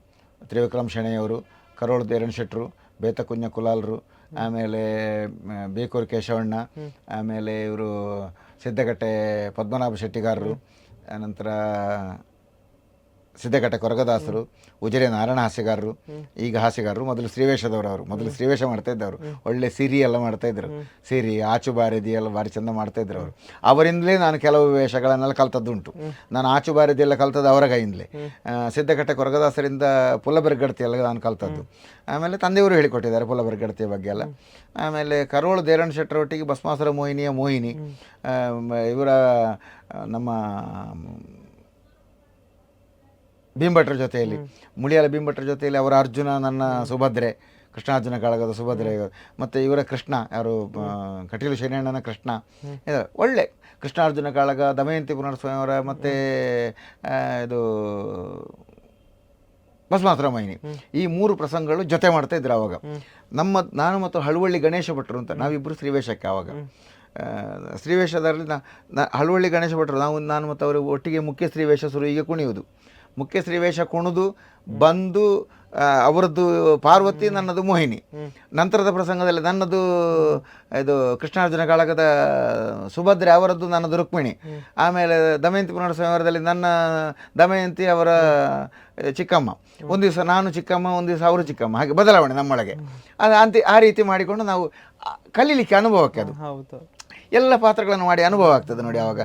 ತ್ರಿವಿಕ್ರಮ್ ಶೆಣೆಯವರು, ಕರೋಳು ದೇರಣ ಶೆಟ್ಟರು, ಬೇತಕುಂಜ ಕುಲಾಲರು, ಆಮೇಲೆ ಬೇಕೂರು ಕೇಶವಣ್ಣ, ಆಮೇಲೆ ಇವರು ಸಿದ್ದಗಟ್ಟೆ ಪದ್ಮನಾಭ ಶೆಟ್ಟಿಗಾರರು, ಆನಂತರ ಸಿದ್ದಗಟ್ಟೆ ಕೊರಗದಾಸರು, ಉಜಿರೆ ನಾರಾಯಣ ಹಾಸ್ಯಗಾರರು, ಈಗ ಹಾಸ್ಯಗಾರರು. ಮೊದಲು ಶ್ರೀವೇಷದವರು, ಅವರು ಮೊದಲು ಶ್ರೀವೇಷ ಮಾಡ್ತಾಯಿದ್ದವರು, ಒಳ್ಳೆ ಸಿರಿ ಎಲ್ಲ ಮಾಡ್ತಾಯಿದ್ರು, ಸಿರಿ ಆಚು ಬಾರಿದಿ ಎಲ್ಲ ಭಾರಿ ಚೆಂದ ಮಾಡ್ತಾಯಿದ್ರು ಅವರು. ಅವರಿಂದಲೇ ನಾನು ಕೆಲವು ವೇಷಗಳನ್ನೆಲ್ಲ ಕಲ್ತದ್ದುಂಟು. ನಾನು ಆಚು ಬಾರಿದಿ ಎಲ್ಲ ಕಲ್ತದ್ದು ಅವರ ಕೈಯಿಂದಲೇ. ಸಿದ್ದಗಟ್ಟೆ ಕೊರಗದಾಸರಿಂದ ಪುಲ್ಲಬೆರಗಡ್ತಿ ಎಲ್ಲ ನಾನು ಕಲ್ತದ್ದು. ಆಮೇಲೆ ತಂದೆಯವರು ಹೇಳಿಕೊಟ್ಟಿದ್ದಾರೆ ಪುಲ್ಲಬೆರಗಡ್ತಿಯ ಬಗ್ಗೆ ಎಲ್ಲ. ಆಮೇಲೆ ಕರೋಳು ದೇರಣ ಶೆಟ್ಟರ ಒಟ್ಟಿಗೆ ಭಸ್ಮಾಸುರ ಮೋಹಿನಿಯ ಮೋಹಿನಿ, ಇವರ ನಮ್ಮ ಭೀಮಭಟ್ರ ಜೊತೆಯಲ್ಲಿ, ಮುಳಿಯಾಲ ಭೀಮಭಟ್ರ ಜೊತೆಯಲ್ಲಿ ಅವರ ಅರ್ಜುನ, ನನ್ನ ಸುಭದ್ರೆ, ಕೃಷ್ಣಾರ್ಜುನ ಕಾಳಗದ ಸುಭದ್ರೆ, ಮತ್ತು ಇವರ ಕೃಷ್ಣ ಯಾರು ಕಟೀಲು ಶನಿಯಣ್ಣನ ಕೃಷ್ಣ, ಒಳ್ಳೆ ಕೃಷ್ಣಾರ್ಜುನ ಕಾಳಗ, ದಮಯಂತಿ ಪುನರ್ಸ್ವಯಂವರ, ಮತ್ತು ಇದು ಭಸ್ಮಾಸುರ ಮೋಹಿನಿ, ಈ 3 ಪ್ರಸಂಗಗಳು ಜೊತೆ ಮಾಡ್ತಾ ಇದ್ರು ಆವಾಗ. ನಾನು ಮತ್ತು ಹಳುವಳ್ಳಿ ಗಣೇಶ ಭಟ್ರು ಅಂತ ನಾವಿಬ್ಬರು ಶ್ರೀವೇಷಕ್ಕೆ ಆವಾಗ. ಶ್ರೀವೇಷದಲ್ಲಿ ಹಳುವಳ್ಳಿ ಗಣೇಶ ಭಟ್ರು, ನಾನು ಮತ್ತು ಅವರು ಒಟ್ಟಿಗೆ ಮುಖ್ಯ ಶ್ರೀವೇಷ ಶುರುವಿಗೆ ಕುಣಿಯುವುದು. ಮುಖ್ಯ ಶ್ರೀವೇಷ ಕುಣಿದು ಬಂದು ಅವರದ್ದು ಪಾರ್ವತಿ, ನನ್ನದು ಮೋಹಿನಿ. ನಂತರದ ಪ್ರಸಂಗದಲ್ಲಿ ನನ್ನದು ಇದು ಕೃಷ್ಣಾರ್ಜುನ ಕಾಳಗದ ಸುಭದ್ರೆ, ಅವರದ್ದು ನನ್ನದು ರುಕ್ಮಿಣಿ. ಆಮೇಲೆ ದಮಯಂತಿ ಪುನರ್ಸ್ವಯಂವರದಲ್ಲಿ ನನ್ನ ದಮಯಂತಿ, ಅವರ ಚಿಕ್ಕಮ್ಮ. ಒಂದು ದಿವಸ ನಾನು ಚಿಕ್ಕಮ್ಮ, ಒಂದು ದಿವಸ ಅವರು ಚಿಕ್ಕಮ್ಮ, ಹಾಗೆ ಬದಲಾವಣೆ ನಮ್ಮೊಳಗೆ. ಅದು ಆ ರೀತಿ ಮಾಡಿಕೊಂಡು ನಾವು ಕಲೀಲಿಕ್ಕೆ ಅನುಭವಕ್ಕೆ, ಅದು ಎಲ್ಲ ಪಾತ್ರಗಳನ್ನು ಮಾಡಿ ಅನುಭವ ಆಗ್ತದೆ ನೋಡಿ ಆವಾಗ.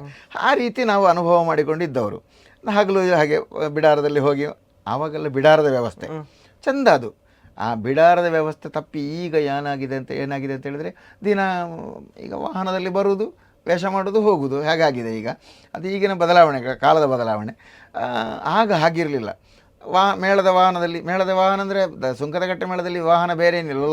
ಆ ರೀತಿ ನಾವು ಅನುಭವ ಮಾಡಿಕೊಂಡಿದ್ದವರು. ಹಗಲು ಹಾಗೆ ಬಿಡಾರದಲ್ಲಿ ಹೋಗಿ, ಆವಾಗೆಲ್ಲ ಬಿಡಾರದ ವ್ಯವಸ್ಥೆ ಚೆಂದ. ಅದು ಆ ಬಿಡಾರದ ವ್ಯವಸ್ಥೆ ತಪ್ಪಿ ಈಗ ಏನಾಗಿದೆ ಅಂತ ಹೇಳಿದರೆ, ದಿನ ಈಗ ವಾಹನದಲ್ಲಿ ಬರುವುದು, ವೇಷ ಮಾಡೋದು, ಹೋಗುವುದು, ಹಾಗಾಗಿದೆ ಈಗ. ಅದು ಈಗಿನ ಬದಲಾವಣೆ, ಕಾಲದ ಬದಲಾವಣೆ. ಆಗ ಹಾಗಿರಲಿಲ್ಲ. ಮೇಳದ ವಾಹನ ಅಂದರೆ ಸುಂಕದಕಟ್ಟೆ ಮೇಳದಲ್ಲಿ ವಾಹನ ಬೇರೆ ಏನಿಲ್ಲ,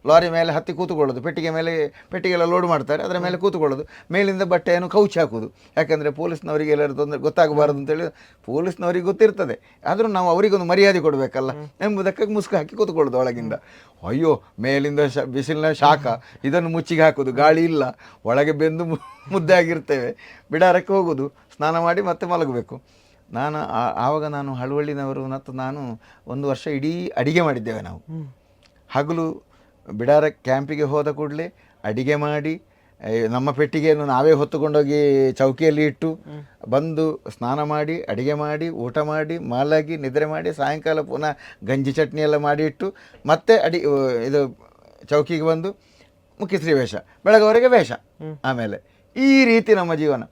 ಲಾರಿ ಮೇಲೆ ಹತ್ತಿ ಕೂತ್ಕೊಳ್ಳೋದು, ಪೆಟ್ಟಿಗೆಲ್ಲ ಲೋಡ್ ಮಾಡ್ತಾರೆ, ಅದರ ಮೇಲೆ ಕೂತ್ಕೊಳ್ಳೋದು, ಮೇಲಿಂದ ಬಟ್ಟೆಯನ್ನು ಕೌಚಿ ಹಾಕೋದು. ಯಾಕೆಂದರೆ ಪೊಲೀಸ್ನವರಿಗೆ ಎಲ್ಲರೂ ತೊಂದರೆ ಗೊತ್ತಾಗಬಾರ್ದು ಅಂತೇಳಿ ಪೊಲೀಸ್ನವರಿಗೆ ಗೊತ್ತಿರ್ತದೆ, ಆದರೂ ನಾವು ಅವರಿಗೊಂದು ಮರ್ಯಾದೆ ಕೊಡಬೇಕಲ್ಲ ಎಂಬುದಕ್ಕಾಗಿ ಮುಸುಕು ಹಾಕಿ ಕೂತ್ಕೊಳ್ಳೋದು ಒಳಗಿಂದ. ಅಯ್ಯೋ, ಮೇಲಿಂದ ಬಿಸಿಲಿನ ಶಾಖ, ಇದನ್ನು ಮುಚ್ಚಿಗೆ ಹಾಕೋದು, ಗಾಳಿ ಇಲ್ಲ, ಒಳಗೆ ಬೆಂದು ಮುದ್ದೆ ಆಗಿರ್ತೇವೆ. ಬಿಡಾರಕ್ಕೆ ಹೋಗೋದು, ಸ್ನಾನ ಮಾಡಿ ಮತ್ತೆ ಮಲಗಬೇಕು. ಆವಾಗ ನಾನು ಹಳುವಳ್ಳಿನವರು ಮತ್ತು ನಾನು 1 ವರ್ಷ ಇಡೀ ಅಡಿಗೆ ಮಾಡಿದ್ದೇವೆ ನಾವು. ಹಗಲು ಬಿಡಾರ ಕ್ಯಾಂಪಿಗೆ ಹೋದ ಕೂಡಲೇ ಅಡಿಗೆ ಮಾಡಿ, ನಮ್ಮ ಪೆಟ್ಟಿಗೆಯನ್ನು ನಾವೇ ಹೊತ್ತುಕೊಂಡೋಗಿ ಚೌಕಿಯಲ್ಲಿ ಇಟ್ಟು ಬಂದು ಸ್ನಾನ ಮಾಡಿ, ಅಡಿಗೆ ಮಾಡಿ, ಊಟ ಮಾಡಿ, ಮಲಗಿ ನಿದ್ರೆ ಮಾಡಿ, ಸಾಯಂಕಾಲ ಪುನಃ ಗಂಜಿ ಚಟ್ನಿ ಎಲ್ಲ ಮಾಡಿ ಇಟ್ಟು ಮತ್ತೆ ಇದು ಚೌಕಿಗೆ ಬಂದು ಮುಖ್ಯ ಶ್ರೀ ವೇಷ, ಬೆಳಗ್ಗೆವರೆಗೆ ವೇಷ. ಆಮೇಲೆ ಈ ರೀತಿ ನಮ್ಮ ಜೀವನ.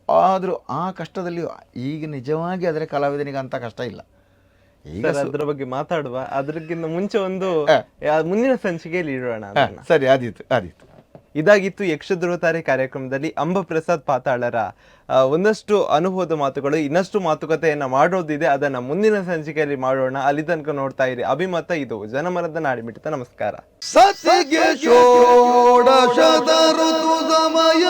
ಆದರೂ ಆ ಕಷ್ಟದಲ್ಲಿ ಈಗ ನಿಜವಾಗಿ ಅದರ ಕಲಾವಿದನಿಗೆ ಅಂತ ಕಷ್ಟ ಇಲ್ಲ. ಈಗ ಅದರ ಬಗ್ಗೆ ಮಾತಾಡುವ, ಅದಕ್ಕಿಂತ ಮುಂಚೆ ಒಂದು ಮುಂದಿನ ಸಂಚಿಕೆಯಲ್ಲಿ ಇಡೋಣ. ಸರಿ, ಆದೀತು. ಇದಾಗಿತ್ತು ಯಕ್ಷಧ್ರುವತಾರೆ ಕಾರ್ಯಕ್ರಮದಲ್ಲಿ ಅಂಬಪ್ರಸಾದ್ ಪಾತಾಳರ ಒಂದಷ್ಟು ಅನುಭವದ ಮಾತುಗಳು. ಇನ್ನಷ್ಟು ಮಾತುಕತೆಯನ್ನ ಮಾಡೋದಿದೆ, ಅದನ್ನ ಮುಂದಿನ ಸಂಚಿಕೆಯಲ್ಲಿ ಮಾಡೋಣ. ಅಲ್ಲಿ ತನಕ ನೋಡ್ತಾ ಇರಿ ಅಭಿಮತ. ಇದು ಜನಮನದ ನಾಡಿಮಿಡಿತ. ನಮಸ್ಕಾರ. ಸತಿಗೆ ಷೋಡಶದ ಋತು ಸಮಯ